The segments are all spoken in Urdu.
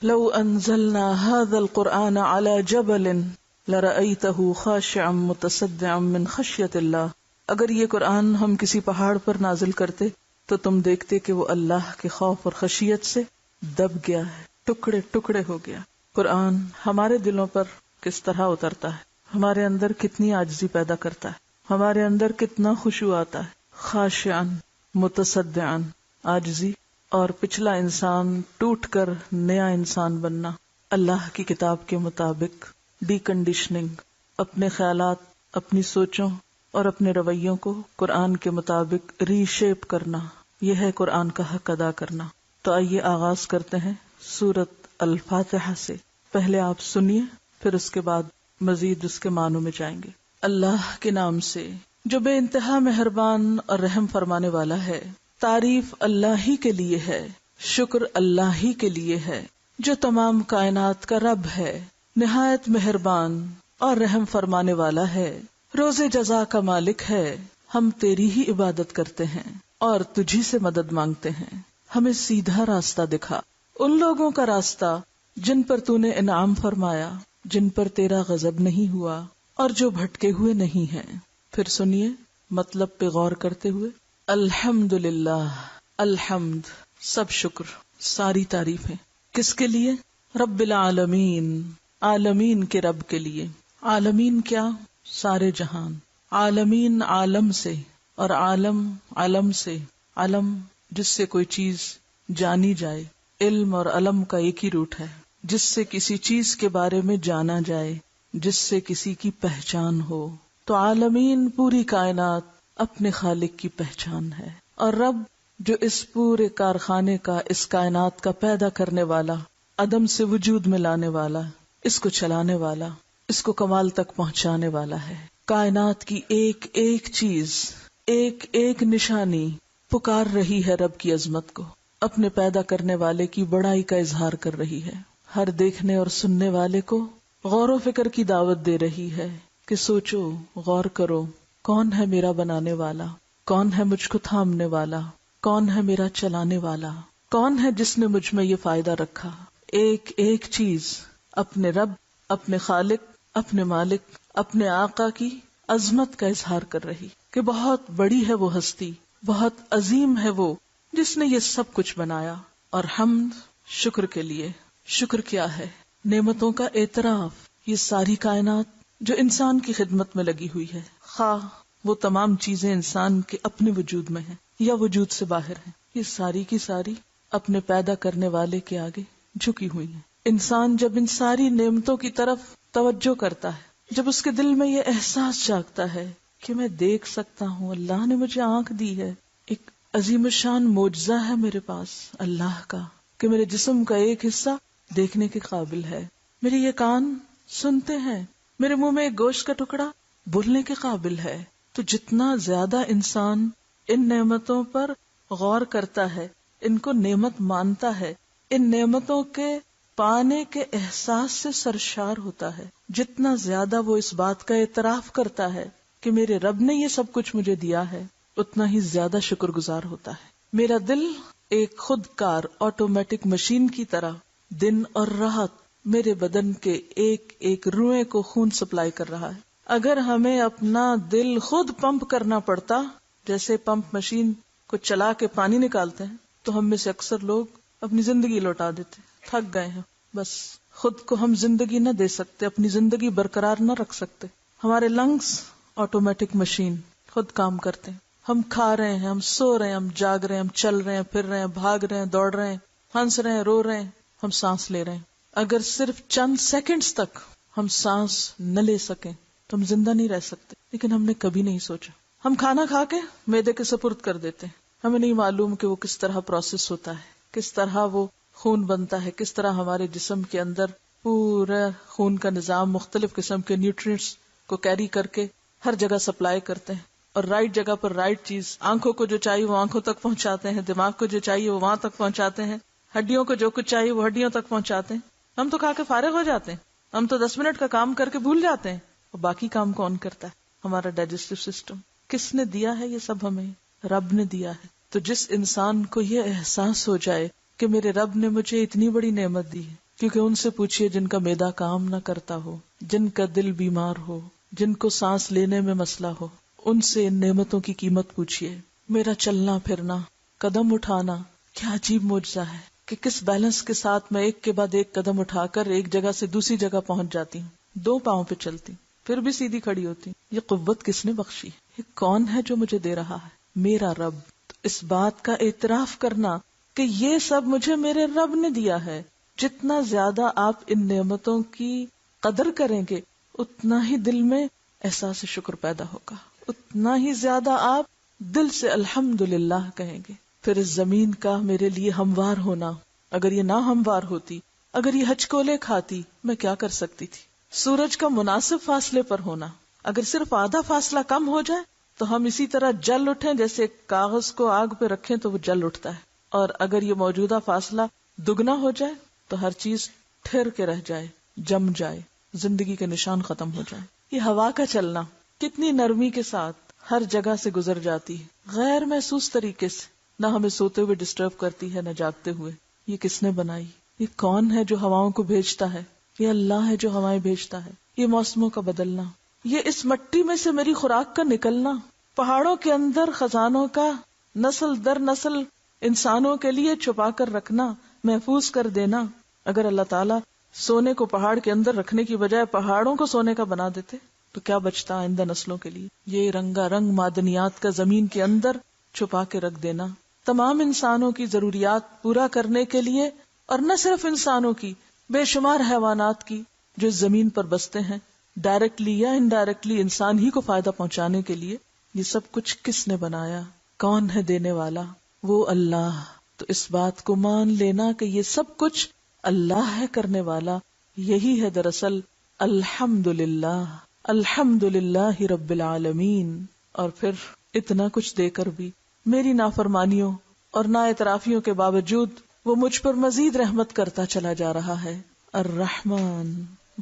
لو انزلنا هذا القرآن على جبل لرأيته خاشعا متصدعا من خشیۃ اللہ. اگر یہ قرآن ہم کسی پہاڑ پر نازل کرتے تو تم دیکھتے کہ وہ اللہ کے خوف اور خشیت سے دب گیا ہے، ٹکڑے ٹکڑے ہو گیا. قرآن ہمارے دلوں پر کس طرح اترتا ہے، ہمارے اندر کتنی عاجزی پیدا کرتا ہے، ہمارے اندر کتنا خشوع آتا ہے. خاشعاً متصدعاً، عاجزی اور پچھلا انسان ٹوٹ کر نیا انسان بننا، اللہ کی کتاب کے مطابق ڈی کنڈیشننگ، اپنے خیالات، اپنی سوچوں اور اپنے رویوں کو قرآن کے مطابق ری شیپ کرنا، یہ ہے قرآن کا حق ادا کرنا. تو آئیے آغاز کرتے ہیں سورۃ الفاتحہ سے. پہلے آپ سنیے، پھر اس کے بعد مزید اس کے معنوں میں جائیں گے. اللہ کے نام سے جو بے انتہا مہربان اور رحم فرمانے والا ہے. تعریف اللہ ہی کے لیے ہے، شکر اللہ ہی کے لیے ہے جو تمام کائنات کا رب ہے، نہایت مہربان اور رحم فرمانے والا ہے، روز جزا کا مالک ہے. ہم تیری ہی عبادت کرتے ہیں اور تجھی سے مدد مانگتے ہیں. ہمیں سیدھا راستہ دکھا، ان لوگوں کا راستہ جن پر تو نے انعام فرمایا، جن پر تیرا غضب نہیں ہوا اور جو بھٹکے ہوئے نہیں ہیں. پھر سنیے مطلب پہ غور کرتے ہوئے. الحمدللہ، الحمد سب شکر، ساری تعریفیں کس کے لیے؟ رب العالمین، عالمین کے رب کے لیے. عالمین کیا؟ سارے جہان. عالمین عالم سے، اور عالم علم سے. علم جس سے کوئی چیز جانی جائے، علم اور علم کا ایک ہی روٹ ہے، جس سے کسی چیز کے بارے میں جانا جائے، جس سے کسی کی پہچان ہو. تو عالمین پوری کائنات اپنے خالق کی پہچان ہے. اور رب جو اس پورے کارخانے کا، اس کائنات کا پیدا کرنے والا، عدم سے وجود میں لانے والا، اس کو چلانے والا، اس کو کمال تک پہنچانے والا ہے. کائنات کی ایک ایک چیز، ایک ایک نشانی پکار رہی ہے رب کی عظمت کو، اپنے پیدا کرنے والے کی بڑائی کا اظہار کر رہی ہے. ہر دیکھنے اور سننے والے کو غور و فکر کی دعوت دے رہی ہے کہ سوچو، غور کرو، کون ہے میرا بنانے والا، کون ہے مجھ کو تھامنے والا، کون ہے میرا چلانے والا، کون ہے جس نے مجھ میں یہ فائدہ رکھا. ایک ایک چیز اپنے رب، اپنے خالق، اپنے مالک، اپنے آقا کی عظمت کا اظہار کر رہی کہ بہت بڑی ہے وہ ہستی، بہت عظیم ہے وہ جس نے یہ سب کچھ بنایا. اور حمد شکر کے لیے. شکر کیا ہے؟ نعمتوں کا اعتراف. یہ ساری کائنات جو انسان کی خدمت میں لگی ہوئی ہے، خواہ وہ تمام چیزیں انسان کے اپنے وجود میں ہیں یا وجود سے باہر ہیں، یہ ساری کی ساری اپنے پیدا کرنے والے کے آگے جھکی ہوئی ہیں. انسان جب ان ساری نعمتوں کی طرف توجہ کرتا ہے، جب اس کے دل میں یہ احساس جاگتا ہے کہ میں دیکھ سکتا ہوں، اللہ نے مجھے آنکھ دی ہے، ایک عظیم الشان معجزہ ہے میرے پاس اللہ کا کہ میرے جسم کا ایک حصہ دیکھنے کے قابل ہے، میرے یہ کان سنتے ہیں، میرے منہ میں ایک گوشت کا ٹکڑا بولنے کے قابل ہے. تو جتنا زیادہ انسان ان نعمتوں پر غور کرتا ہے، ان کو نعمت مانتا ہے، ان نعمتوں کے پانے کے احساس سے سرشار ہوتا ہے، جتنا زیادہ وہ اس بات کا اعتراف کرتا ہے کہ میرے رب نے یہ سب کچھ مجھے دیا ہے، اتنا ہی زیادہ شکر گزار ہوتا ہے. میرا دل ایک خود کار آٹومیٹک مشین کی طرح دن اور رات میرے بدن کے ایک ایک روئے کو خون سپلائی کر رہا ہے. اگر ہمیں اپنا دل خود پمپ کرنا پڑتا، جیسے پمپ مشین کو چلا کے پانی نکالتے ہیں، تو ہم میں سے اکثر لوگ اپنی زندگی لوٹا دیتے. تھک گئے ہیں، بس خود کو ہم زندگی نہ دے سکتے، اپنی زندگی برقرار نہ رکھ سکتے. ہمارے لنگس آٹومیٹک مشین خود کام کرتے ہیں. ہم کھا رہے ہیں، ہم سو رہے ہیں، ہم جاگ رہے ہیں، ہم چل رہے ہیں، پھر رہے ہیں، بھاگ رہے ہیں، دوڑ رہے ہیں، ہنس رہے ہیں، رو رہے ہیں، ہم سانس لے رہے ہیں. اگر صرف چند سیکنڈز تک ہم سانس نہ لے سکیں تو ہم زندہ نہیں رہ سکتے. لیکن ہم نے کبھی نہیں سوچا. ہم کھانا کھا کے معدے کے سپرد کر دیتے ہیں، ہمیں نہیں معلوم کہ وہ کس طرح پروسیس ہوتا ہے، کس طرح وہ خون بنتا ہے، کس طرح ہمارے جسم کے اندر پورا خون کا نظام مختلف قسم کے نیوٹرینٹس کو کیری کر کے ہر جگہ سپلائی کرتے ہیں، اور رائٹ جگہ پر رائٹ چیز. آنکھوں کو جو چاہیے وہ آنکھوں تک پہنچاتے ہیں، دماغ کو جو چاہیے وہ وہاں تک پہنچاتے ہیں، ہڈیوں کو جو کچھ چاہیے وہ ہڈیوں تک پہنچاتے ہیں. ہم تو کھا کے فارغ ہو جاتے ہیں، ہم تو 10 منٹ کا کام کر کے بھول جاتے ہیں، اور باقی کام کون کرتا ہے؟ ہمارا ڈائجسٹو سسٹم. کس نے دیا ہے یہ سب؟ ہمیں رب نے دیا ہے. تو جس انسان کو یہ احساس ہو جائے کہ میرے رب نے مجھے اتنی بڑی نعمت دی ہے، کیونکہ ان سے پوچھئے جن کا معدہ کام نہ کرتا ہو، جن کا دل بیمار ہو، جن کو سانس لینے میں مسئلہ ہو، ان سے ان نعمتوں کی قیمت پوچھئے۔ میرا چلنا پھرنا، قدم اٹھانا، کیا عجیب معجزہ ہے کہ کس بیلنس کے ساتھ میں ایک کے بعد ایک قدم اٹھا کر ایک جگہ سے دوسری جگہ پہنچ جاتی ہوں، دو پاؤں پہ چلتی ہوں، پھر بھی سیدھی کھڑی ہوتی ہوں۔ یہ قوت کس نے بخشی؟ یہ کون ہے جو مجھے دے رہا ہے؟ میرا رب۔ اس بات کا اعتراف کرنا کہ یہ سب مجھے میرے رب نے دیا ہے۔ جتنا زیادہ آپ ان نعمتوں کی قدر کریں گے اتنا ہی دل میں احساس شکر پیدا ہوگا، اتنا ہی زیادہ آپ دل سے الحمدللہ کہیں گے۔ پھر اس زمین کا میرے لیے ہموار ہونا، اگر یہ نہ ہموار ہوتی، اگر یہ ہچکولے کھاتی، میں کیا کر سکتی تھی؟ سورج کا مناسب فاصلے پر ہونا، اگر صرف آدھا فاصلہ کم ہو جائے تو ہم اسی طرح جل اٹھیں، جیسے ایک کاغذ کو آگ پہ رکھیں تو وہ جل اٹھتا ہے، اور اگر یہ موجودہ فاصلہ دگنا ہو جائے تو ہر چیز ٹھہر کے رہ جائے، جم جائے، زندگی کے نشان ختم ہو جائے۔ یہ ہوا کا چلنا کتنی نرمی کے ساتھ ہر جگہ سے گزر جاتی ہے، غیر محسوس طریقے سے، نہ ہمیں سوتے ہوئے ڈسٹرب کرتی ہے نہ جاگتے ہوئے۔ یہ کس نے بنائی؟ یہ کون ہے جو ہواؤں کو بھیجتا ہے؟ یہ اللہ ہے جو ہوائیں بھیجتا ہے۔ یہ موسموں کا بدلنا، یہ اس مٹی میں سے میری خوراک کا نکلنا، پہاڑوں کے اندر خزانوں کا نسل در نسل انسانوں کے لیے چھپا کر رکھنا، محفوظ کر دینا۔ اگر اللہ تعالیٰ سونے کو پہاڑ کے اندر رکھنے کی بجائے پہاڑوں کو سونے کا بنا دیتے تو کیا بچتا آئندہ نسلوں کے لیے؟ یہ رنگا رنگ معدنیات کا زمین کے اندر چھپا کے رکھ دینا، تمام انسانوں کی ضروریات پورا کرنے کے لیے، اور نہ صرف انسانوں کی، بے شمار حیوانات کی جو اس زمین پر بستے ہیں، ڈائریکٹلی یا انڈائریکٹلی انسان ہی کو فائدہ پہنچانے کے لیے۔ یہ سب کچھ کس نے بنایا؟ کون ہے دینے والا؟ وہ اللہ۔ تو اس بات کو مان لینا کہ یہ سب کچھ اللہ ہے کرنے والا، یہی ہے دراصل الحمدللہ، الحمدللہ رب العالمین۔ اور پھر اتنا کچھ دے کر بھی میری نافرمانیوں اور نااعترافیوں کے باوجود وہ مجھ پر مزید رحمت کرتا چلا جا رہا ہے۔ الرحمن،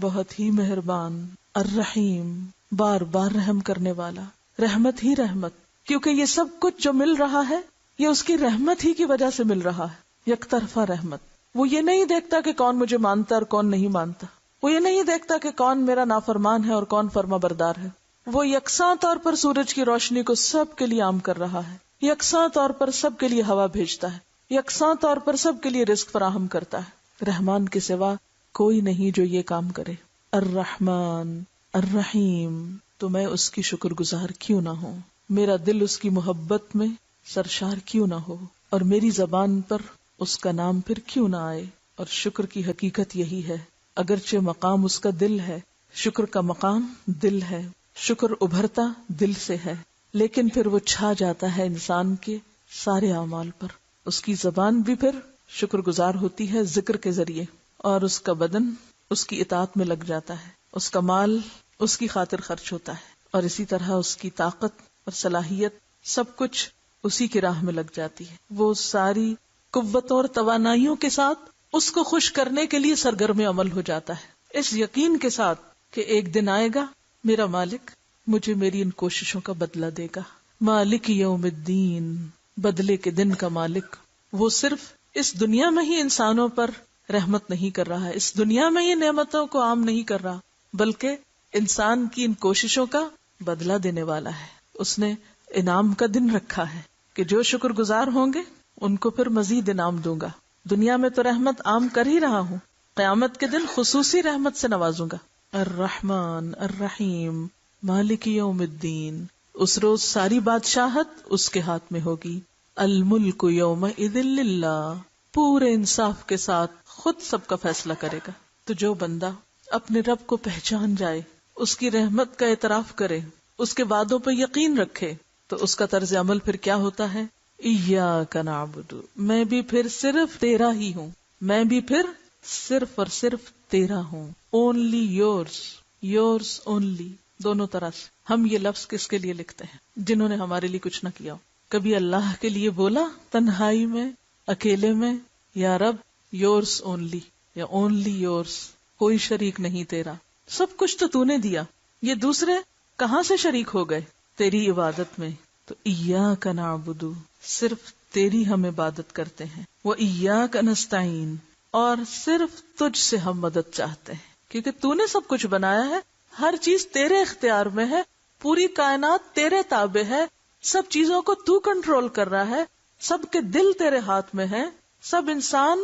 بہت ہی مہربان، الرحیم، بار بار رحم کرنے والا، رحمت ہی رحمت، کیونکہ یہ سب کچھ جو مل رہا ہے یہ اس کی رحمت ہی کی وجہ سے مل رہا ہے، یک طرفہ رحمت۔ وہ یہ نہیں دیکھتا کہ کون مجھے مانتا اور کون نہیں مانتا، وہ یہ نہیں دیکھتا کہ کون میرا نافرمان ہے اور کون فرما بردار ہے۔ وہ یکساں طور پر سورج کی روشنی کو سب کے لیے عام کر رہا ہے، یکساں طور پر سب کے لیے ہوا بھیجتا ہے، یکساں طور پر سب کے لیے رزق فراہم کرتا ہے۔ رحمان کے سوا کوئی نہیں جو یہ کام کرے۔ الرحمن الرحیم، تو میں اس کی شکر گزار کیوں نہ ہوں، میرا دل اس کی محبت میں سرشار کیوں نہ ہو، اور میری زبان پر اس کا نام پھر کیوں نہ آئے۔ اور شکر کی حقیقت یہی ہے، اگرچہ مقام اس کا دل ہے، شکر کا مقام دل ہے، شکر ابھرتا دل سے ہے، لیکن پھر وہ چھا جاتا ہے انسان کے سارے اعمال پر۔ اس کی زبان بھی پھر شکر گزار ہوتی ہے ذکر کے ذریعے، اور اس کا بدن اس کی اطاعت میں لگ جاتا ہے، اس کا مال اس کی خاطر خرچ ہوتا ہے، اور اسی طرح اس کی طاقت اور صلاحیت سب کچھ اسی کی راہ میں لگ جاتی ہے۔ وہ ساری قوتوں اور توانائیوں کے ساتھ اس کو خوش کرنے کے لیے سرگرم عمل ہو جاتا ہے، اس یقین کے ساتھ کہ ایک دن آئے گا میرا مالک مجھے میری ان کوششوں کا بدلہ دے گا۔ مالک یوم الدین، بدلے کے دن کا مالک۔ وہ صرف اس دنیا میں ہی انسانوں پر رحمت نہیں کر رہا ہے، اس دنیا میں ہی نعمتوں کو عام نہیں کر رہا، بلکہ انسان کی ان کوششوں کا بدلہ دینے والا ہے۔ اس نے انعام کا دن رکھا ہے کہ جو شکر گزار ہوں گے ان کو پھر مزید انعام دوں گا۔ دنیا میں تو رحمت عام کر ہی رہا ہوں، قیامت کے دن خصوصی رحمت سے نوازوں گا۔ الرحمن الرحیم مالک یوم الدین، اس روز ساری بادشاہت اس کے ہاتھ میں ہوگی۔ الملک یومئذ للہ، پورے انصاف کے ساتھ خود سب کا فیصلہ کرے گا۔ تو جو بندہ اپنے رب کو پہچان جائے، اس کی رحمت کا اعتراف کرے، اس کے وعدوں پر یقین رکھے، تو اس کا طرز عمل پھر کیا ہوتا ہے؟ ایاک نعبد، میں بھی پھر صرف تیرا ہی ہوں، میں بھی پھر صرف اور صرف تیرا ہوں۔ اونلی یورز، یورز اونلی، دونوں طرح سے۔ ہم یہ لفظ کس کے لیے لکھتے ہیں؟ جنہوں نے ہمارے لیے کچھ نہ کیا ہو۔ کبھی اللہ کے لیے بولا تنہائی میں، اکیلے میں، یا رب یورز اونلی، یا اونلی یورز، کوئی شریک نہیں تیرا، سب کچھ تو تو نے دیا، یہ دوسرے کہاں سے شریک ہو گئے تیری عبادت میں؟ تو ایاک نعبد، صرف تیری ہم عبادت کرتے ہیں، وَإِيَّاكَ نَسْتَعِينُ، اور صرف تجھ سے ہم مدد چاہتے ہیں، کیونکہ تو نے سب کچھ بنایا ہے، ہر چیز تیرے اختیار میں ہے، پوری کائنات تیرے تابع ہے، سب چیزوں کو تو کنٹرول کر رہا ہے، سب کے دل تیرے ہاتھ میں ہیں، سب انسان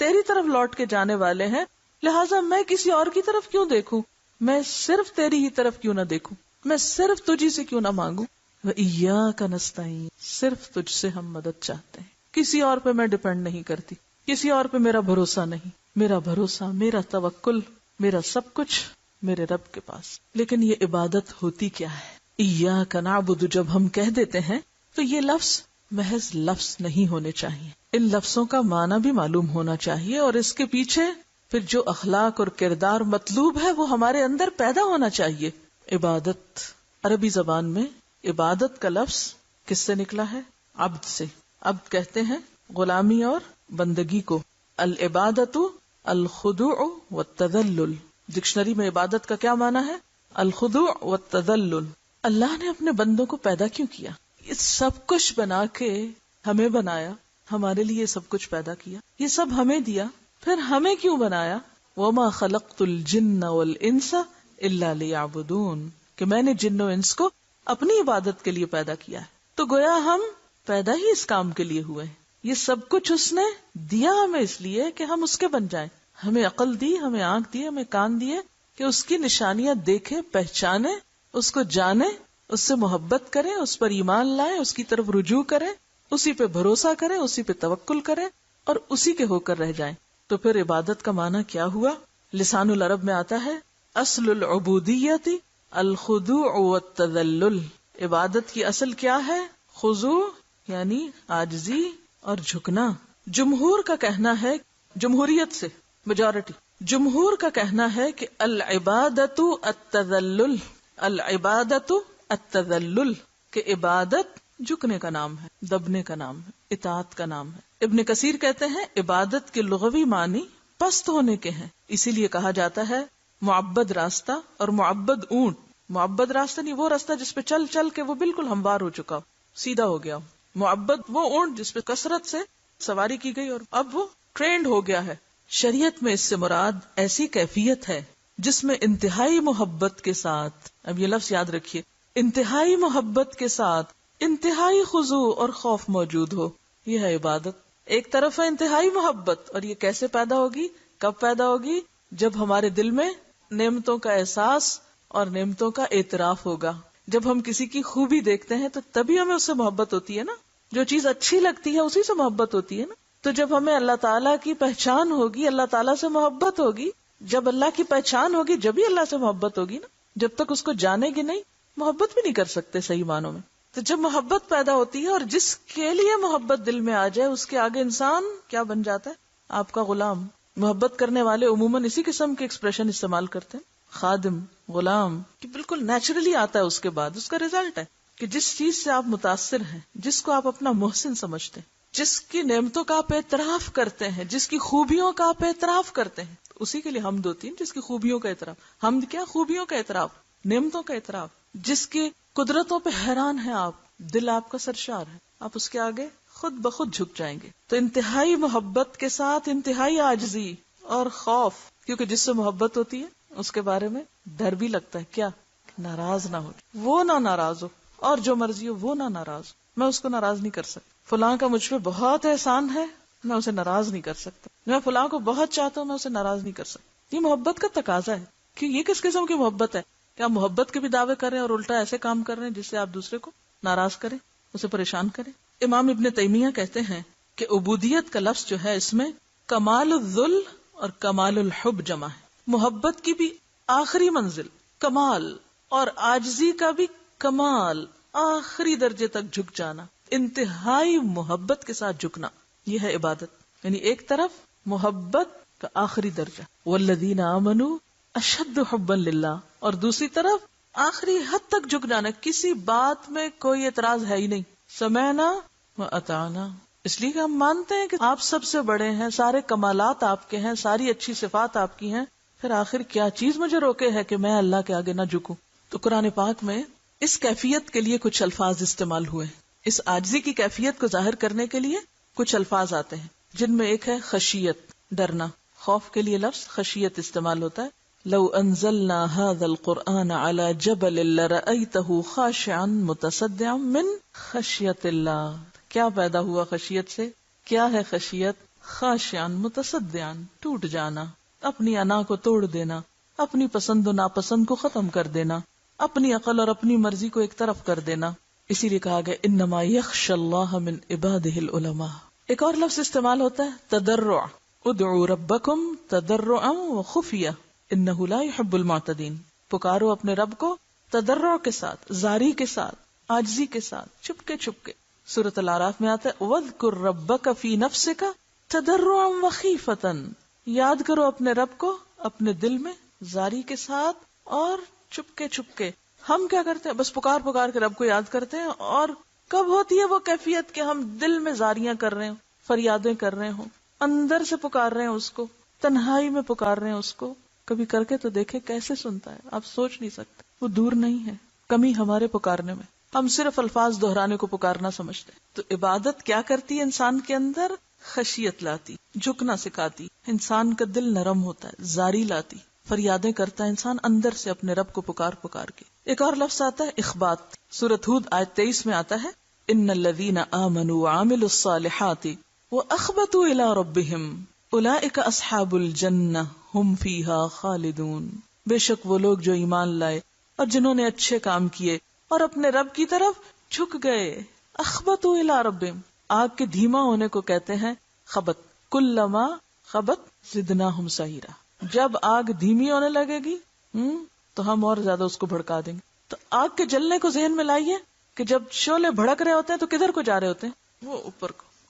تیری طرف لوٹ کے جانے والے ہیں، لہٰذا میں کسی اور کی طرف کیوں دیکھوں، میں صرف تیری ہی طرف کیوں نہ دیکھوں، میں صرف تجھی سے کیوں نہ مانگوں۔ وَإِيَّاكَ نَسْتَعِينُ، صرف تجھ سے ہم مدد چاہتے ہیں، کسی اور پہ میں ڈیپینڈ نہیں کرتی، کسی اور پہ میرا بھروسہ نہیں، میرا بھروسہ، میرا توکل، میرا سب کچھ میرے رب کے پاس۔ لیکن یہ عبادت ہوتی کیا ہے؟ اِيَّاكَ نَعْبُدُ جب ہم کہہ دیتے ہیں تو یہ لفظ محض لفظ نہیں ہونے چاہیے، ان لفظوں کا معنی بھی معلوم ہونا چاہیے، اور اس کے پیچھے پھر جو اخلاق اور کردار مطلوب ہے وہ ہمارے اندر پیدا ہونا چاہیے۔ عبادت، عربی زبان میں عبادت کا لفظ کس سے نکلا ہے؟ عبد سے۔ عبد کہتے ہیں غلامی اور بندگی کو۔ العبادت الخضوع والتذلل، ڈکشنری میں عبادت کا کیا معنی ہے؟ الخضوع والتذلل۔ اللہ نے اپنے بندوں کو پیدا کیوں کیا؟ یہ سب کچھ بنا کے ہمیں بنایا، ہمارے لیے سب کچھ پیدا کیا، یہ سب ہمیں دیا، پھر ہمیں کیوں بنایا؟ وَمَا خَلَقْتُ الْجِنَّ وَالْإِنسَ إِلَّا لِيَعْبُدُونَ، کہ میں نے جن و انس کو اپنی عبادت کے لیے پیدا کیا ہے۔ تو گویا ہم پیدا ہی اس کام کے لیے ہوئے ہیں، یہ سب کچھ اس نے دیا ہمیں اس لیے کہ ہم اس کے بن جائیں، ہمیں عقل دی، ہمیں آنکھ دی، ہمیں کان دیے کہ اس کی نشانیاں دیکھیں، پہچانے، اس کو جانے، اس سے محبت کریں، اس پر ایمان لائیں، اس کی طرف رجوع کریں، اسی پہ بھروسہ کریں، اسی پہ توکل کریں اور اسی کے ہو کر رہ جائیں۔ تو پھر عبادت کا معنی کیا ہوا؟ لسان العرب میں آتا ہے اصل العبودیت الخضوع والتذلل، عبادت کی اصل کیا ہے؟ خضوع یعنی عاجزی اور جھکنا۔ جمہور کا کہنا ہے، جمہوریت سے میجورٹی، جمہور کا کہنا ہے کہ العبادت التذلل، العبادت التذلل، کہ عبادت جھکنے کا نام ہے، دبنے کا نام ہے، اطاعت کا نام ہے۔ ابن کثیر کہتے ہیں عبادت کے لغوی معنی پست ہونے کے ہیں، اسی لیے کہا جاتا ہے معبد راستہ اور معبد اونٹ۔ معبد راستہ نہیں وہ راستہ جس پہ چل چل کے وہ بالکل ہموار ہو چکا ہو، سیدھا ہو گیا ہو۔ معبد وہ اونٹ جس پہ کثرت سے سواری کی گئی اور اب وہ ٹرینڈ ہو گیا ہے۔ شریعت میں اس سے مراد ایسی کیفیت ہے جس میں انتہائی محبت کے ساتھ، اب یہ لفظ یاد رکھیے، انتہائی محبت کے ساتھ انتہائی خضوع اور خوف موجود ہو، یہ ہے عبادت۔ ایک طرف ہے انتہائی محبت، اور یہ کیسے پیدا ہوگی، کب پیدا ہوگی؟ جب ہمارے دل میں نعمتوں کا احساس اور نعمتوں کا اعتراف ہوگا۔ جب ہم کسی کی خوبی دیکھتے ہیں تو تبھی ہمیں اس سے محبت ہوتی ہے نا، جو چیز اچھی لگتی ہے اسی سے محبت ہوتی ہے نا۔ تو جب ہمیں اللہ تعالیٰ کی پہچان ہوگی، اللہ تعالیٰ سے محبت ہوگی، جب اللہ کی پہچان ہوگی جبھی اللہ سے محبت ہوگی نا۔ جب تک اس کو جانے گی نہیں، محبت بھی نہیں کر سکتے صحیح معنوں میں۔ تو جب محبت پیدا ہوتی ہے اور جس کے لیے محبت دل میں آ جائے اس کے آگے انسان کیا بن جاتا ہے؟ آپ کا غلام۔ محبت کرنے والے عموماً اسی قسم کے ایکسپریشن استعمال کرتے ہیں، خادم، غلام، کہ بالکل نیچرلی آتا ہے، اس کے بعد اس کا ریزلٹ ہے کہ جس چیز سے آپ متاثر ہیں، جس کو آپ اپنا محسن سمجھتے ہیں، جس کی نعمتوں کا آپ اعتراف کرتے ہیں، جس کی خوبیوں کا آپ اعتراف کرتے ہیں، اسی کے لیے حمد ہوتی ہے، جس کی خوبیوں کا اعتراف۔ حمد کیا؟ خوبیوں کا اعتراف، نعمتوں کا اعتراف، جس کی قدرتوں پہ حیران ہیں آپ، دل آپ کا سرشار ہے، آپ اس کے آگے خود بخود جھک جائیں گے۔ تو انتہائی محبت کے ساتھ انتہائی عاجزی اور خوف، کیونکہ جس سے محبت ہوتی ہے اس کے بارے میں ڈر بھی لگتا ہے، کیا؟ ناراض نہ ہو، وہ نہ ناراض ہو، اور جو مرضی ہو وہ نہ ناراض ہو، میں اس کو ناراض نہیں کر سکتا۔ فلاں کا مجھ پہ بہت احسان ہے، میں اسے ناراض نہیں کر سکتا۔ میں فلاں کو بہت چاہتا ہوں، میں اسے ناراض نہیں کر سکتا۔ یہ محبت کا تقاضا ہے کہ یہ کس قسم کی محبت ہے؟ کیا محبت کے بھی دعوے کر رہے ہیں اور الٹا ایسے کام کر رہے ہیں جس سے آپ دوسرے کو ناراض کریں، اسے پریشان کریں؟ امام ابن تیمیہ کہتے ہیں کہ عبودیت کا لفظ جو ہے اس میں کمال الذل اور کمال الحب جمع ہے۔ محبت کی بھی آخری منزل کمال، اور عاجزی کا بھی کمال، آخری درجے تک جھک جانا، انتہائی محبت کے ساتھ جھکنا، یہ ہے عبادت۔ یعنی ایک طرف محبت کا آخری درجہ، والذین آمنوا اشد حبا للہ، اور دوسری طرف آخری حد تک جھک جانا، کسی بات میں کوئی اعتراض ہے ہی نہیں، سمعنا واطعنا، اس لیے کہ ہم مانتے ہیں کہ آپ سب سے بڑے ہیں، سارے کمالات آپ کے ہیں، ساری اچھی صفات آپ کی ہیں، پھر آخر کیا چیز مجھے روکے ہے کہ میں اللہ کے آگے نہ جھکوں؟ تو قرآن پاک میں اس کیفیت کے لیے کچھ الفاظ استعمال ہوئے، اس عاجزی کی کیفیت کو ظاہر کرنے کے لیے کچھ الفاظ آتے ہیں، جن میں ایک ہے خشیت، ڈرنا. خوف کے لیے لفظ خشیت استعمال ہوتا ہے. لو انزلنا هذا القرآن على جبل لرأيته خاشعا متصدعا من خشیت اللہ. کیا پیدا ہوا خشیت سے؟ کیا ہے خشیت؟ خاشعا متصدعا، ٹوٹ جانا، اپنی انا کو توڑ دینا، اپنی پسند و ناپسند کو ختم کر دینا، اپنی عقل اور اپنی مرضی کو ایک طرف کر دینا. اسی لیے کہا گیا انما یخشى اللہ من عباده العلماء. ایک اور لفظ استعمال ہوتا ہے تضرع. ادعوا ربکم تضرعا وخفیہ انہ لا يحب المعتدین. پکارو اپنے رب کو تضرع کے ساتھ، زاری کے ساتھ، عاجزی کے ساتھ، چھپکے چھپکے. سورۃ الاعراف میں آتا ہے وَاذْكُرْ رَبَّكَ فِي نَفْسِكَ تَضَرُّعًا وَخِيفَةً. یاد کرو اپنے رب کو اپنے دل میں زاری کے ساتھ اور چھپکے چھپکے. ہم کیا کرتے ہیں؟ بس پکار پکار کے رب کو یاد کرتے ہیں. اور کب ہوتی ہے وہ کیفیت کہ ہم دل میں زاریاں کر رہے ہوں، فریادیں کر رہے ہوں، اندر سے پکار رہے ہیں اس کو، تنہائی میں پکار رہے ہیں اس کو. کبھی کر کے تو دیکھے کیسے سنتا ہے. آپ سوچ نہیں سکتے. وہ دور نہیں ہے، کمی ہمارے پکارنے میں. ہم صرف الفاظ دہرانے کو پکارنا سمجھتے ہیں. تو عبادت کیا کرتی ہے؟ انسان کے اندر خشیت لاتی، جھکنا سکھاتی، انسان کا دل نرم ہوتا ہے، زاری لاتی، فریادیں کرتا ہے انسان اندر سے اپنے رب کو پکار پکار کے. ایک اور لفظ آتا ہے اخبات. سورۃ ہود آیت 23 میں آتا ہے ان الذین آمنوا وعملوا الصالحات واخبتوا الی ربہم اولئک اصحاب الجنہ ہم فیہا خالدون. بے شک وہ لوگ جو ایمان لائے اور جنہوں نے اچھے کام کیے اور اپنے رب کی طرف جھک گئے. اخبتوا الی ربہم، آگ کے دھیما ہونے کو کہتے ہیں خبت. کلما خبت زدناہم سعیرا. جب آگ دھیمی ہونے لگے گی تو ہم اور زیادہ اس کو بھڑکا دیں گے. تو آگ کے جلنے کو ذہن میں لائیے کہ جب شعلے بھڑک رہے ہوتے ہیں تو کدھر کو جا رہے ہوتے ہیں؟ وہ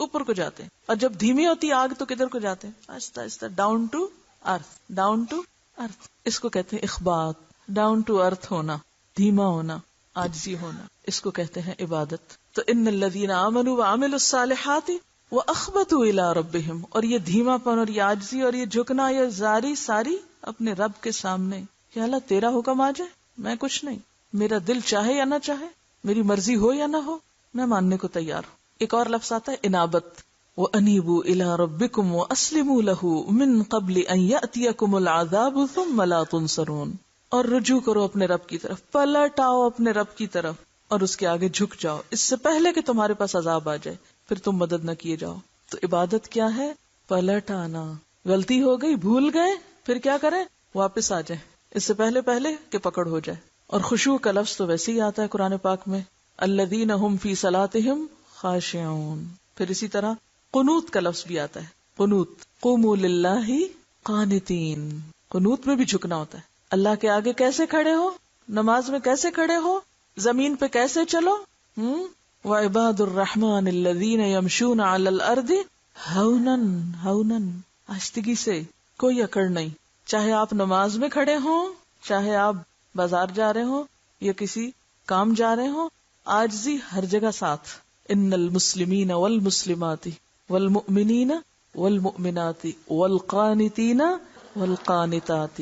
اوپر کو جاتے ہیں. اور جب دھیمی ہوتی آگ تو کدھر کو جاتے ہیں؟ آہستہ آہستہ down to earth, down to earth. اس کو کہتے ہیں اخبات. ڈاؤن ٹو ارتھ ہونا، دھیما ہونا، عاجزی ہونا، اس کو کہتے ہیں عبادت. تو ان الذین آمنوا وعملوا الصالحات واخبتوا الی ربہم. اور یہ دھیما پن اور یہ عاجزی اور یہ جھکنا، یہ زاری ساری اپنے رب کے سامنے کہ اللہ تیرا حکم آ جائے، میں کچھ نہیں، میرا دل چاہے یا نہ چاہے، میری مرضی ہو یا نہ ہو، میں ماننے کو تیار ہوں. ایک اور لفظ آتا ہے انابت. وَأَنِيبُوا إِلَىٰ رَبِّكُمْ وَأَسْلِمُوا لَهُ مِن قَبْلِ أَن يَأْتِيَكُمُ الْعَذَابُ ثُمَّ لَا تُنصَرُونَ. اور رجوع کرو اپنے رب کی طرف، پلٹ آؤ اپنے رب کی طرف اور اس کے آگے جھک جاؤ اس سے پہلے کہ تمہارے پاس عذاب آ جائے، پھر تم مدد نہ کیے جاؤ. تو عبادت کیا ہے؟ پلٹ آنا. غلطی ہو گئی، بھول گئے، پھر کیا کریں؟ واپس آ جائیں اس سے پہلے کہ پکڑ ہو جائے. اور خشوع کا لفظ تو ویسے ہی آتا ہے قرآن پاک میں الذین هم فی صلاتہم خاشعون. پھر اسی طرح قنوت کا لفظ بھی آتا ہے. قنوت قوموا للہ قانتین. قنوت میں بھی جھکنا ہوتا ہے. اللہ کے آگے کیسے کھڑے ہو؟ نماز میں کیسے کھڑے ہو؟ زمین پہ کیسے چلو؟ وعباد الرحمن الذین یمشون علی الارض ہونا ہونا. آہستگی سے، کوئی اکڑ نہیں. چاہے آپ نماز میں کھڑے ہوں، چاہے آپ بازار جا رہے ہوں یا کسی کام جا رہے ہوں، عاجزی ہر جگہ ساتھ. ان المسلمین والمسلمات والمؤمنین والمؤمنات والقانتین والقانتات.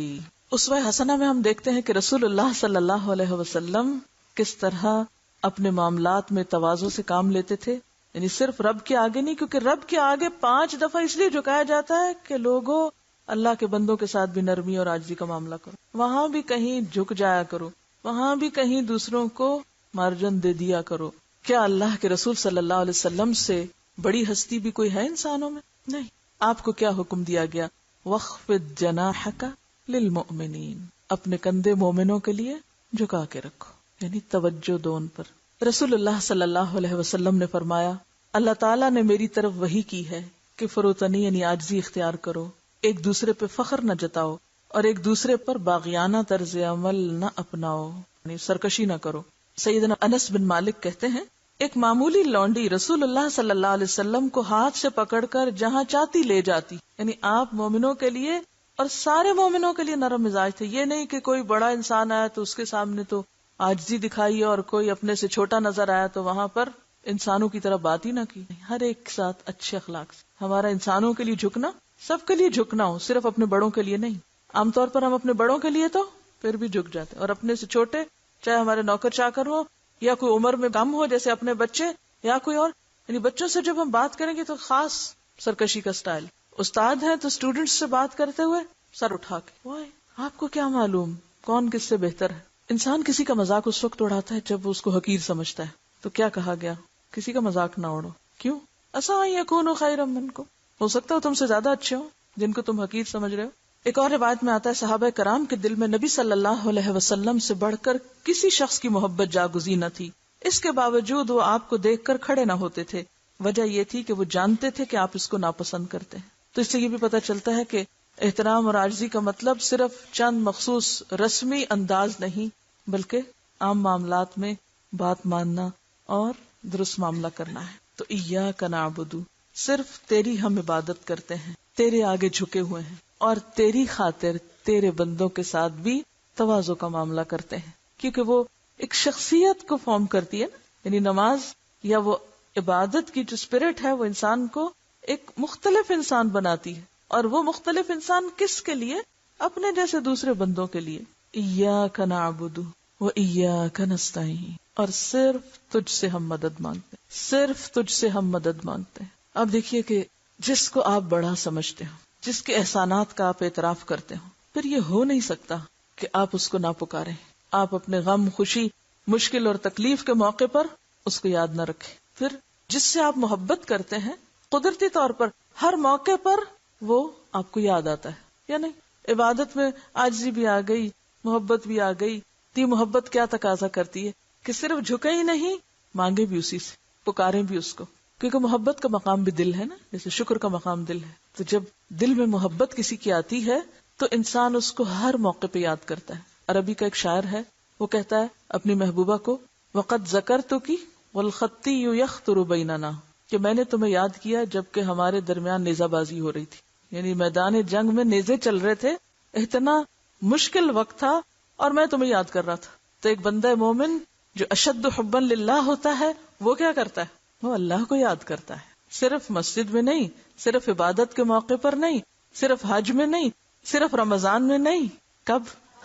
اسوہ حسنہ میں ہم دیکھتے ہیں کہ رسول اللہ صلی اللہ علیہ وسلم کس طرح اپنے معاملات میں تواضع سے کام لیتے تھے. یعنی صرف رب کے آگے نہیں، کیونکہ رب کے آگے 5 دفعہ اس لیے جھکایا جاتا ہے کہ لوگوں اللہ کے بندوں کے ساتھ بھی نرمی اور عاجزی کا معاملہ کرو. وہاں بھی کہیں جھک جایا کرو، وہاں بھی کہیں دوسروں کو مارجن دے دیا کرو. کیا اللہ کے رسول صلی اللہ علیہ وسلم سے بڑی ہستی بھی کوئی ہے انسانوں میں؟ نہیں. آپ کو کیا حکم دیا گیا؟ وَخْفِضْ جَنَاحَكَ لِلْمُؤْمِنِينَ. اپنے کندھے مومنوں کے لیے جھکا کے رکھو، یعنی توجہ دو ان پر. رسول اللہ صلی اللہ علیہ وسلم نے فرمایا اللہ تعالیٰ نے میری طرف وحی کی ہے کہ فروتنی یعنی عاجزی اختیار کرو، ایک دوسرے پہ فخر نہ جتاؤ اور ایک دوسرے پر باغیانہ طرز عمل نہ اپناؤ، یعنی سرکشی نہ کرو. سیدنا انس بن مالک کہتے ہیں ایک معمولی لونڈی رسول اللہ صلی اللہ علیہ وسلم کو ہاتھ سے پکڑ کر جہاں چاہتی لے جاتی. یعنی آپ مومنوں کے لیے اور سارے مومنوں کے لیے نرم مزاج تھے. یہ نہیں کہ کوئی بڑا انسان آیا تو اس کے سامنے تو عاجزی دکھائی اور کوئی اپنے سے چھوٹا نظر آیا تو وہاں پر انسانوں کی طرف بات ہی نہ کی. ہر ایک ساتھ اچھے اخلاق سے. ہمارا انسانوں کے لیے جھکنا، سب کے لیے جھکنا ہو، صرف اپنے بڑوں کے لیے نہیں. عام طور پر ہم اپنے بڑوں کے لیے تو پھر بھی جھک جاتے اور اپنے سے چھوٹے، چاہے ہمارے نوکر چاکر ہو یا کوئی عمر میں کم ہو جیسے اپنے بچے یا کوئی اور. یعنی بچوں سے جب ہم بات کریں گے تو خاص سرکشی کا سٹائل، استاد ہیں تو اسٹوڈنٹس سے بات کرتے ہوئے سر اٹھا کے وائے آپ کو کیا معلوم کون کس سے بہتر ہے. انسان کسی کا مذاق اس وقت اڑاتا ہے جب وہ اس کو حقیر سمجھتا ہے. تو کیا کہا گیا, کسی کا مذاق نہ اڑو. کیوں؟ عسیٰ ان یکونوا خیرا منکم, ہو سکتا ہے تم سے زیادہ اچھے ہوں جن کو تم حقیر سمجھ رہے ہو. ایک اور روایت میں آتا ہے صحابہ کرام کے دل میں نبی صلی اللہ علیہ وسلم سے بڑھ کر کسی شخص کی محبت جاگزی نہ تھی. اس کے باوجود وہ آپ کو دیکھ کر کھڑے نہ ہوتے تھے. وجہ یہ تھی کہ وہ جانتے تھے کہ آپ اس کو ناپسند کرتے ہیں. تو اس سے یہ بھی پتہ چلتا ہے کہ احترام اور عاجزی کا مطلب صرف چند مخصوص رسمی انداز نہیں بلکہ عام معاملات میں بات ماننا اور درست معاملہ کرنا ہے. تو ایاک نعبد, صرف تیری ہم عبادت کرتے ہیں, تیرے آگے جھکے ہوئے ہیں اور تیری خاطر تیرے بندوں کے ساتھ بھی تواضع کا معاملہ کرتے ہیں, کیونکہ وہ ایک شخصیت کو فارم کرتی ہے نا. یعنی نماز یا وہ عبادت کی جو اسپرٹ ہے وہ انسان کو ایک مختلف انسان بناتی ہے, اور وہ مختلف انسان کس کے لیے؟ اپنے جیسے دوسرے بندوں کے لیے. ایاک نعبد و ایاک نستعین, اور صرف تجھ سے ہم مدد مانگتے ہیں, صرف تجھ سے ہم مدد مانگتے ہیں. اب دیکھیے کہ جس کو آپ بڑا سمجھتے ہو, جس کے احسانات کا آپ اعتراف کرتے ہو, پھر یہ ہو نہیں سکتا کہ آپ اس کو نہ پکاریں. آپ اپنے غم, خوشی, مشکل اور تکلیف کے موقع پر اس کو یاد نہ رکھیں. پھر جس سے آپ محبت کرتے ہیں قدرتی طور پر ہر موقع پر وہ آپ کو یاد آتا ہے یا نہیں. عبادت میں عاجزی بھی آ گئی, محبت بھی آ گئی. تو محبت کیا تقاضا کرتی ہے کہ صرف جھکے ہی نہیں, مانگے بھی اسی سے, پکاریں بھی اس کو, کیونکہ محبت کا مقام بھی دل ہے نا, جیسے شکر کا مقام دل ہے. تو جب دل میں محبت کسی کی آتی ہے تو انسان اس کو ہر موقع پہ یاد کرتا ہے. عربی کا ایک شاعر ہے, وہ کہتا ہے اپنی محبوبہ کو, وقد ذکرتکی والخطی یخطر بیننا, کہ میں نے تمہیں یاد کیا جبکہ ہمارے درمیان نیزہ بازی ہو رہی تھی. یعنی میدان جنگ میں نیزے چل رہے تھے, اتنا مشکل وقت تھا اور میں تمہیں یاد کر رہا تھا. تو ایک بندہ مومن جو اشد حبا للہ ہوتا ہے وہ کیا کرتا ہے؟ وہ اللہ کو یاد کرتا ہے. صرف مسجد میں نہیں, صرف عبادت کے موقع پر نہیں, صرف حج میں نہیں, صرف رمضان میں نہیں, کب؟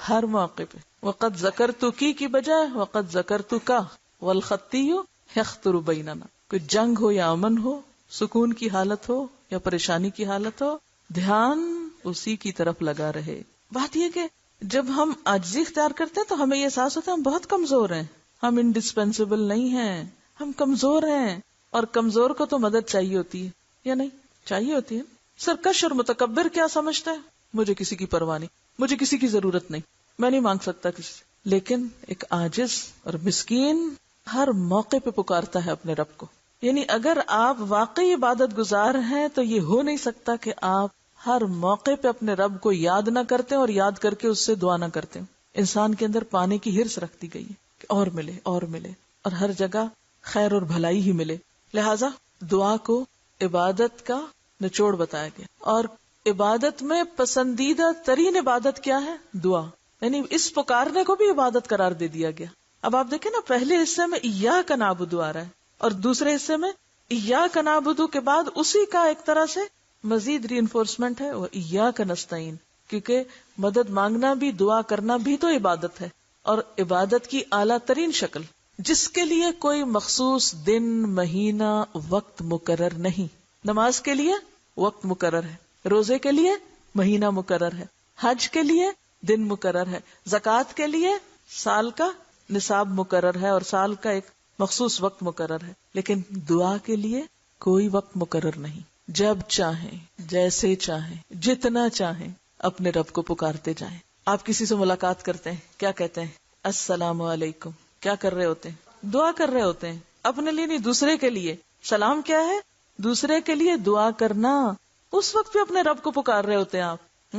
ہر موقع پہ. وقد ذکرتکی کی بجائے وقد ذکرتکا والخطی یخطر بیننا. کوئی جنگ ہو یا امن ہو, سکون کی حالت ہو یا پریشانی کی حالت ہو, دھیان اسی کی طرف لگا رہے. بات یہ کہ جب ہم عاجزی اختیار کرتے ہیں تو ہمیں یہ احساس ہوتا ہے ہم بہت کمزور ہیں, ہم انڈسپینسیبل نہیں ہیں, ہم کمزور ہیں. اور کمزور کو تو مدد چاہیے ہوتی ہے یا نہیں؟ چاہیے ہوتی ہے. سرکش اور متکبر کیا سمجھتا ہے؟ مجھے کسی کی پرواہ نہیں, مجھے کسی کی ضرورت نہیں, میں نہیں مانگ سکتا کسی سے. لیکن ایک عاجز اور مسکین ہر موقع پہ پکارتا ہے اپنے رب کو. یعنی اگر آپ واقعی عبادت گزار ہیں تو یہ ہو نہیں سکتا کہ آپ ہر موقع پہ اپنے رب کو یاد نہ کرتے اور یاد کر کے اس سے دعا نہ کرتے. انسان کے اندر پانے کی ہرس رکھ دی گئی ہے کہ اور ملے اور ملے, اور ہر جگہ خیر اور بھلائی ہی ملے. لہذا دعا کو عبادت کا نچوڑ بتایا گیا, اور عبادت میں پسندیدہ ترین عبادت کیا ہے؟ دعا. یعنی اس پکارنے کو بھی عبادت قرار دے دیا گیا. اب آپ دیکھیں نا, پہلے حصے میں ایاک نعبد آ رہا ہے اور دوسرے حصے میں ایاک نعبد کے بعد اسی کا ایک طرح سے مزید ری انفورسمنٹ ہے, وہ ایاک نستعین, کیونکہ مدد مانگنا بھی, دعا کرنا بھی تو عبادت ہے, اور عبادت کی اعلیٰ ترین شکل جس کے لیے کوئی مخصوص دن, مہینہ, وقت مقرر نہیں. نماز کے لیے وقت مقرر ہے, روزے کے لیے مہینہ مقرر ہے, حج کے لیے دن مقرر ہے, زکوٰۃ کے لیے سال کا نصاب مقرر ہے اور سال کا ایک مخصوص وقت مقرر ہے. لیکن دعا کے لیے کوئی وقت مقرر نہیں. جب چاہیں, جیسے چاہیں, جتنا چاہیں اپنے رب کو پکارتے جائیں. آپ کسی سے ملاقات کرتے ہیں, کیا کہتے ہیں؟ السلام علیکم. کیا کر رہے ہوتے ہیں؟ دعا کر رہے ہوتے ہیں, اپنے لیے نہیں, دوسرے کے لیے. سلام کیا ہے؟ دوسرے کے لیے دعا کرنا. اس وقت بھی اپنے رب کو پکار رہے ہوتے ہیں آپ.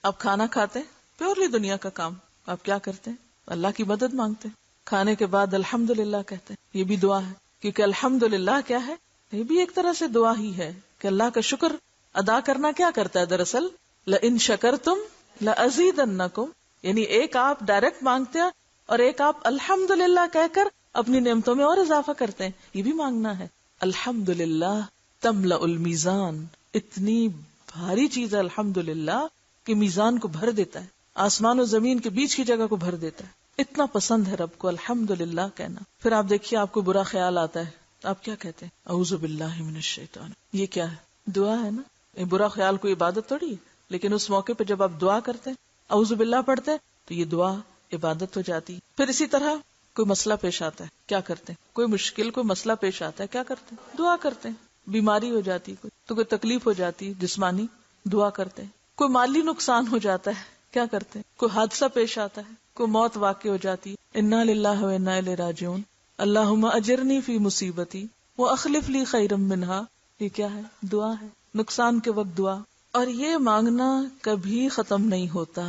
آپ کھانا کھاتے ہیں, پیورلی دنیا کا کام, آپ کیا کرتے ہیں؟ اللہ کی مدد مانگتے ہیں. کھانے کے بعد الحمدللہ کہتے ہیں, یہ بھی دعا ہے, کیونکہ الحمدللہ کیا ہے؟ یہ بھی ایک طرح سے دعا ہی ہے کہ اللہ کا شکر ادا کرنا کیا کرتا ہے دراصل؟ لئن شکرتم لازیدنکم. یعنی ایک آپ ڈائریکٹ مانگتے ہیں اور ایک آپ الحمدللہ کہہ کر اپنی نعمتوں میں اور اضافہ کرتے ہیں. یہ بھی مانگنا ہے. الحمدللہ تملأ المیزان. اتنی بھاری چیز ہے الحمدللہ کہ میزان کو بھر دیتا ہے, آسمان و زمین کے بیچ کی جگہ کو بھر دیتا ہے. اتنا پسند ہے رب کو الحمدللہ کہنا. پھر آپ دیکھیے آپ کو برا خیال آتا ہے, آپ کیا کہتے ہیں؟ اعوذ باللہ من الشیطان. یہ کیا ہے؟ دعا ہے نا. یہ برا خیال کوئی عبادت تھوڑی ہے، لیکن اس موقع پہ جب آپ دعا کرتے ہیں، اعوذ باللہ پڑھتے ہیں، تو یہ دعا عبادت ہو جاتی. پھر اسی طرح کوئی مسئلہ پیش آتا ہے، کیا کرتے ہیں؟ کوئی مشکل کوئی مسئلہ پیش آتا ہے، کیا کرتے ہیں؟ دعا کرتے ہیں. بیماری ہو جاتی ہے تو کوئی تکلیف ہو جاتی جسمانی، دعا کرتے ہیں. کوئی مالی نقصان ہو جاتا ہے، کیا کرتے ہیں؟ کوئی حادثہ پیش آتا ہے، کوئی موت واقع ہو جاتی ہے، انا للہ و انا الیہ راجعون، اللہم اجرنی فی مصیبتی واخلف لی خیرا منہا. یہ کیا ہے؟ دعا ہے. نقصان کے وقت دعا. اور یہ مانگنا کبھی ختم نہیں ہوتا.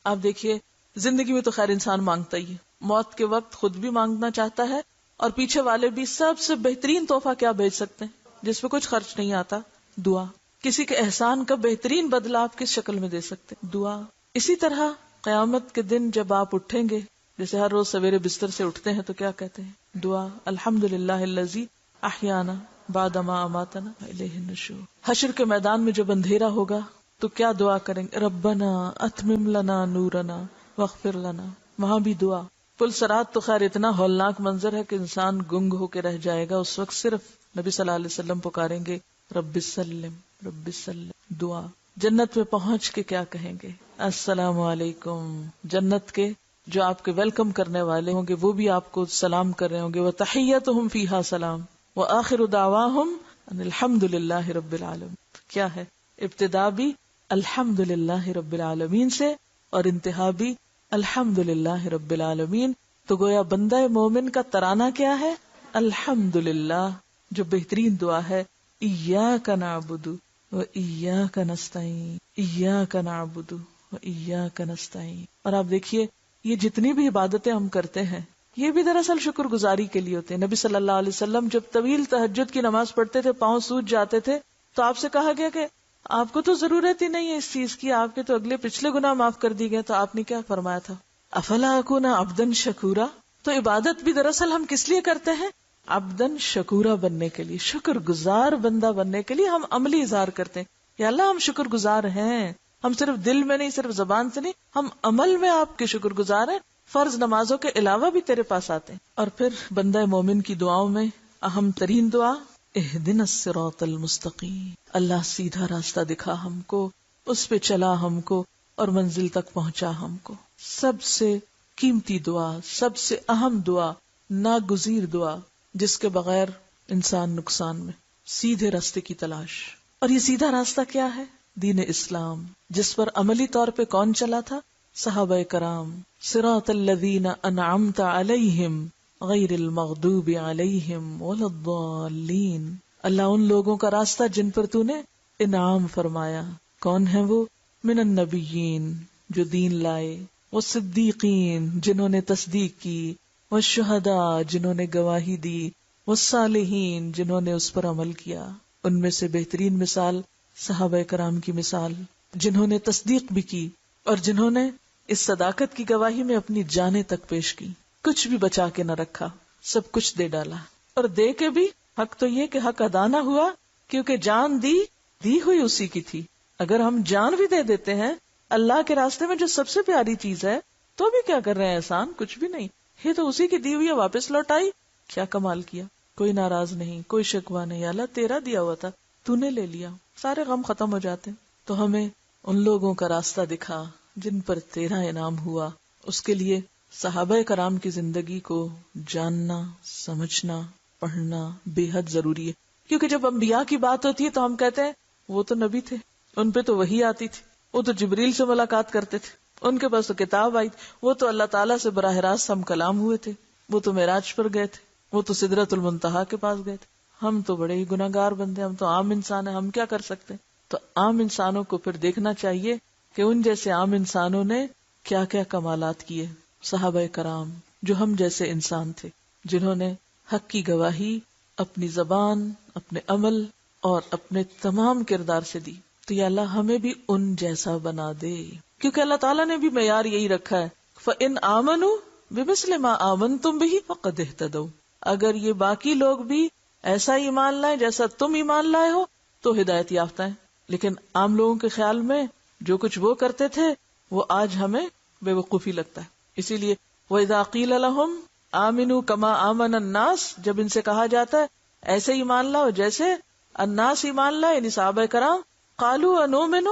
آپ دیکھیے زندگی میں تو خیر انسان مانگتا ہی ہے، موت کے وقت خود بھی مانگنا چاہتا ہے اور پیچھے والے بھی. سب سے بہترین تحفہ کیا بھیج سکتے ہیں جس پہ کچھ خرچ نہیں آتا؟ دعا. کسی کے احسان کا بہترین بدلہ آپ کس شکل میں دے سکتے؟ دعا. اسی طرح قیامت کے دن جب آپ اٹھیں گے، جیسے ہر روز سویرے بستر سے اٹھتے ہیں تو کیا کہتے ہیں؟ دعا. الحمدللہ الذی احیانا بعد ما اماتنا الیہ النشور. حشر کے میدان میں جب اندھیرا ہوگا تو کیا دعا کریں گے؟ ربنا اتمم لنا نورنا واغفر لنا. وہاں بھی دعا. پل صراط تو خیر اتنا ہولناک منظر ہے کہ انسان گنگ ہو کے رہ جائے گا. اس وقت صرف نبی صلی اللہ علیہ وسلم پکاریں گے رب سلم رب سلم. دعا. جنت میں پہنچ کے کیا کہیں گے؟ السلام علیکم. جنت کے جو آپ کے ویلکم کرنے والے ہوں گے وہ بھی آپ کو سلام کر رہے ہوں گے. وتحیتہم فیہا سلام وآخر دعواہم ان الحمد للہ رب العالمین. کیا ہے؟ ابتدا بھی الحمد للہ رب العالمین سے اور انتہا بھی الحمد للہ رب العالمین. تو گویا بندہ مومن کا ترانہ کیا ہے؟ الحمد للہ، جو بہترین دعا ہے. ایاک نعبد و ایاک نستعین، ایاک نعبد و ایاک نستعین. اور آپ دیکھیے یہ جتنی بھی عبادتیں ہم کرتے ہیں یہ بھی دراصل شکر گزاری کے لیے ہوتے ہیں. نبی صلی اللہ علیہ وسلم جب طویل تہجد کی نماز پڑھتے تھے، پاؤں سوج جاتے تھے، تو آپ سے کہا گیا کہ آپ کو تو ضرورت ہی نہیں ہے اس چیز کی، آپ کے تو اگلے پچھلے گناہ معاف کر دی گئے. تو آپ نے کیا فرمایا تھا؟ افلا اکون عبدا شکورا. تو عبادت بھی دراصل ہم کس لیے کرتے ہیں؟ عبدا شکورا بننے کے لیے، شکر گزار بندہ بننے کے لیے ہم عملی اظہار کرتے ہیں. یا اللہ ہم شکر گزار ہیں، ہم صرف دل میں نہیں، صرف زبان سے نہیں، ہم عمل میں آپ کے شکر گزار ہیں. فرض نمازوں کے علاوہ بھی تیرے پاس آتے ہیں. اور پھر بندہ مومن کی دعاؤں میں اہم ترین دعا اہدنا الصراط المستقیم. اللہ سیدھا راستہ دکھا ہم کو، اس پہ چلا ہم کو اور منزل تک پہنچا ہم کو. سب سے قیمتی دعا، سب سے اہم دعا، ناگزیر دعا، جس کے بغیر انسان نقصان میں. سیدھے راستے کی تلاش. اور یہ سیدھا راستہ کیا ہے؟ دین اسلام، جس پر عملی طور پہ کون چلا تھا؟ صحابہ کرام. صراط الذین انعمت علیہم غیر المغضوب علیہم ولا الضالین. اللہ ان لوگوں کا راستہ جن پر تو نے انعام فرمایا. کون ہے وہ؟ من النبیین، جو دین لائے، والصدیقین، جنہوں نے تصدیق کی، والشہداء، جنہوں نے گواہی دی، والصالحین، جنہوں نے اس پر عمل کیا. ان میں سے بہترین مثال صحابہ کرام کی مثال، جنہوں نے تصدیق بھی کی اور جنہوں نے اس صداقت کی گواہی میں اپنی جانیں تک پیش کی. کچھ بھی بچا کے نہ رکھا، سب کچھ دے ڈالا. اور دے کے بھی حق تو یہ کہ حق ادا نہ ہوا، کیونکہ جان دی ہوئی اسی کی تھی. اگر ہم جان بھی دے دیتے ہیں اللہ کے راستے میں جو سب سے پیاری چیز ہے، تو بھی کیا کر رہے ہیں؟ احسان کچھ بھی نہیں، یہ تو اسی کی دی ہوئی ہے، واپس لوٹائی. کیا کمال کیا. کوئی ناراض نہیں، کوئی شکوہ نہیں. اللہ تیرا دیا ہوا تھا، تو نے لے لیا، سارے غم ختم ہو جاتے ہیں. تو ہمیں ان لوگوں کا راستہ دکھا جن پر تیرا انعام ہوا. اس کے لیے صحابہ کرام کی زندگی کو جاننا، سمجھنا، پڑھنا بے حد ضروری ہے. کیونکہ جب انبیاء کی بات ہوتی ہے تو ہم کہتے ہیں وہ تو نبی تھے، ان پہ تو وحی آتی تھی، وہ تو جبریل سے ملاقات کرتے تھے، ان کے پاس تو کتاب آئی تھی، وہ تو اللہ تعالیٰ سے براہ راست ہم کلام ہوئے تھے، وہ تو معراج پر گئے تھے، وہ تو سدرۃ المنتہا کے پاس گئے تھے. ہم تو بڑے ہی گناہگار بندے، ہم تو عام انسان ہیں، ہم کیا کر سکتے ہیں؟ تو عام انسانوں کو پھر دیکھنا چاہیے کہ ان جیسے عام انسانوں نے کیا کیا کمالات کیے. صحابہ کرام جو ہم جیسے انسان تھے، جنہوں نے حق کی گواہی اپنی زبان، اپنے عمل اور اپنے تمام کردار سے دی. تو یا اللہ ہمیں بھی ان جیسا بنا دے، کیونکہ اللہ تعالیٰ نے بھی معیار یہی رکھا ہے. فَإِنْ آمَنُوا بِمِثْلِ مَا آمَنْتُمْ بِهِ فَقَدِ اهْتَدَوْا. اگر یہ باقی لوگ بھی ایسا ایمان لائیں جیسا تم ایمان لائے ہو تو ہدایت یافتہ ہیں. لیکن عام لوگوں کے خیال میں جو کچھ وہ کرتے تھے وہ آج ہمیں بے وقوفی لگتا ہے. اسی لیے وَإِذَا قِيلَ لَهُمْ آمِنُوا كَمَا آمَنَ النَّاسِ، جب ان سے کہا جاتا ہے ایسے ایمان لاؤ جیسے الناس ایمان لائے، یعنی صحابہ کرام، قالوا انؤمن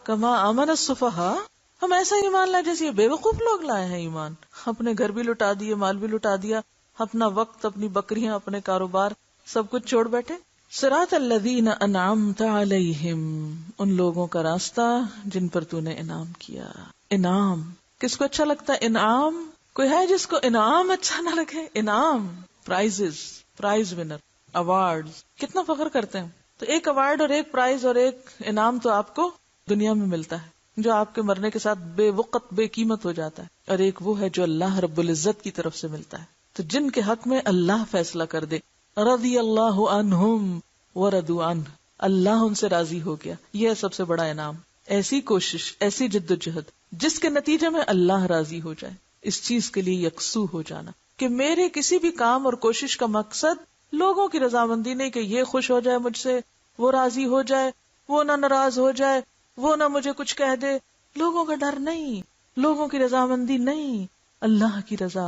کما آمن السفہاء، ہم ایسا ایمان لائے جیسے یہ بے وقوف لوگ لائے ہیں ایمان. اپنے گھر بھی لٹا دیے، مال بھی لٹا دیا، اپنا وقت، اپنی بکریاں، اپنے کاروبار سب کچھ چھوڑ بیٹھے. صراط الذین انعمت علیہم، ان لوگوں کا راستہ جن پر تو نے انعام کیا. انعام کس کو اچھا لگتا ہے؟ انعام کوئی ہے جس کو انعام اچھا نہ لگے؟ انعام پرائزز، پرائز ونر، ایوارڈ، کتنا فخر کرتے ہیں. تو ایک ایوارڈ اور ایک پرائز اور ایک انعام تو آپ کو دنیا میں ملتا ہے جو آپ کے مرنے کے ساتھ بے وقت بے قیمت ہو جاتا ہے، اور ایک وہ ہے جو اللہ رب العزت کی طرف سے ملتا ہے. تو جن کے حق میں اللہ فیصلہ کر دے، رضی اللہ عنہم ورضوا عنہ، اللہ ان سے راضی ہو گیا، یہ ہے سب سے بڑا انعام. ایسی کوشش، ایسی جد و جہد جس کے نتیجے میں اللہ راضی ہو جائے، اس چیز کے لیے یکسو ہو جانا کہ میرے کسی بھی کام اور کوشش کا مقصد لوگوں کی رضامندی نہیں کہ یہ خوش ہو جائے مجھ سے، وہ راضی ہو جائے، وہ نہ ناراض ہو جائے، وہ نہ مجھے کچھ کہہ دے. لوگوں کا ڈر نہیں، لوگوں کی رضامندی نہیں، اللہ کی رضا.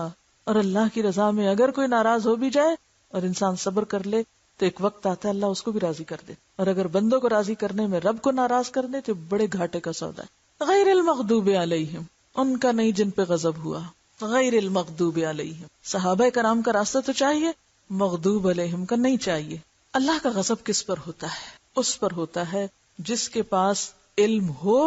اور اللہ کی رضا میں اگر کوئی ناراض ہو بھی جائے اور انسان صبر کر لے تو ایک وقت آتا ہے اللہ اس کو بھی راضی کر دے. اور اگر بندوں کو راضی کرنے میں رب کو ناراض کر دے تو بڑے گھاٹے کا سودا ہے. غیر المغضوب علیہم، ان کا نہیں جن پہ غضب ہوا. غیر المغضوب علیہم، صحابہ کرام کا راستہ تو چاہیے، مغضوب علیہم کا نہیں چاہیے. اللہ کا غضب کس پر ہوتا ہے؟ اس پر ہوتا ہے جس کے پاس علم ہو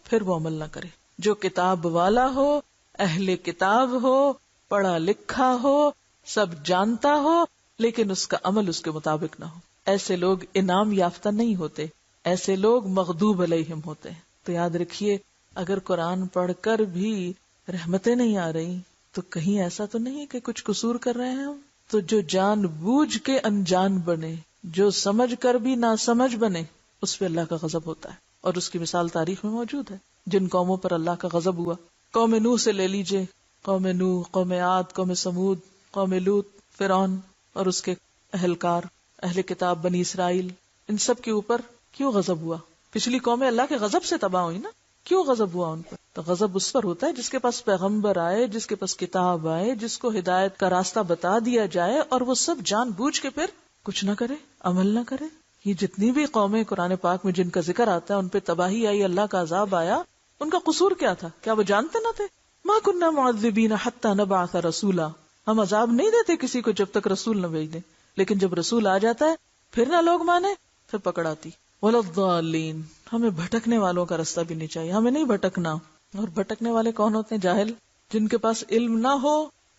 پھر وہ عمل نہ کرے. جو کتاب والا ہو، اہل کتاب ہو، پڑھا لکھا ہو، سب جانتا ہو، لیکن اس کا عمل اس کے مطابق نہ ہو. ایسے لوگ انعام یافتہ نہیں ہوتے، ایسے لوگ مغضوب علیہم ہوتے ہیں. تو یاد رکھیے اگر قرآن پڑھ کر بھی رحمتیں نہیں آ رہی تو کہیں ایسا تو نہیں کہ کچھ قصور کر رہے ہیں ہم. تو جو جان بوجھ کے انجان بنے، جو سمجھ کر بھی نہ سمجھ بنے، اس پہ اللہ کا غضب ہوتا ہے. اور اس کی مثال تاریخ میں موجود ہے جن قوموں پر اللہ کا غضب ہوا. قوم نوح سے لے لیجئے، قوم نوح، قوم عاد، قوم سمود، قوم لوط، فرعون اور اس کے اہلکار، اہل کتاب بنی اسرائیل، ان سب کے اوپر کیوں غضب ہوا؟ پچھلی قومیں اللہ کے غضب سے تباہ ہوئی نا، کیوں غضب ہوا ان پر؟ تو غضب اس پر ہوتا ہے جس کے پاس پیغمبر آئے، جس کے پاس کتاب آئے، جس کو ہدایت کا راستہ بتا دیا جائے اور وہ سب جان بوجھ کے پھر کچھ نہ کرے، عمل نہ کرے. یہ جتنی بھی قومیں قرآن پاک میں جن کا ذکر آتا ہے ان پہ تباہی آئی، اللہ کا عذاب آیا، ان کا قصور کیا تھا؟ کیا وہ جانتے نہ تھے؟ ما کننا معذبین حتی نبعث رسولا، ہم عذاب نہیں دیتے کسی کو جب تک رسول نہ بھیج دیں، لیکن جب رسول آ جاتا ہے پھر نہ لوگ مانے، پھر پکڑ آتی. ولضالین، ہمیں بھٹکنے والوں کا راستہ بھی نہیں چاہیے، ہمیں نہیں بھٹکنا. اور بھٹکنے والے کون ہوتے ہیں؟ جاہل، جن کے پاس علم نہ ہو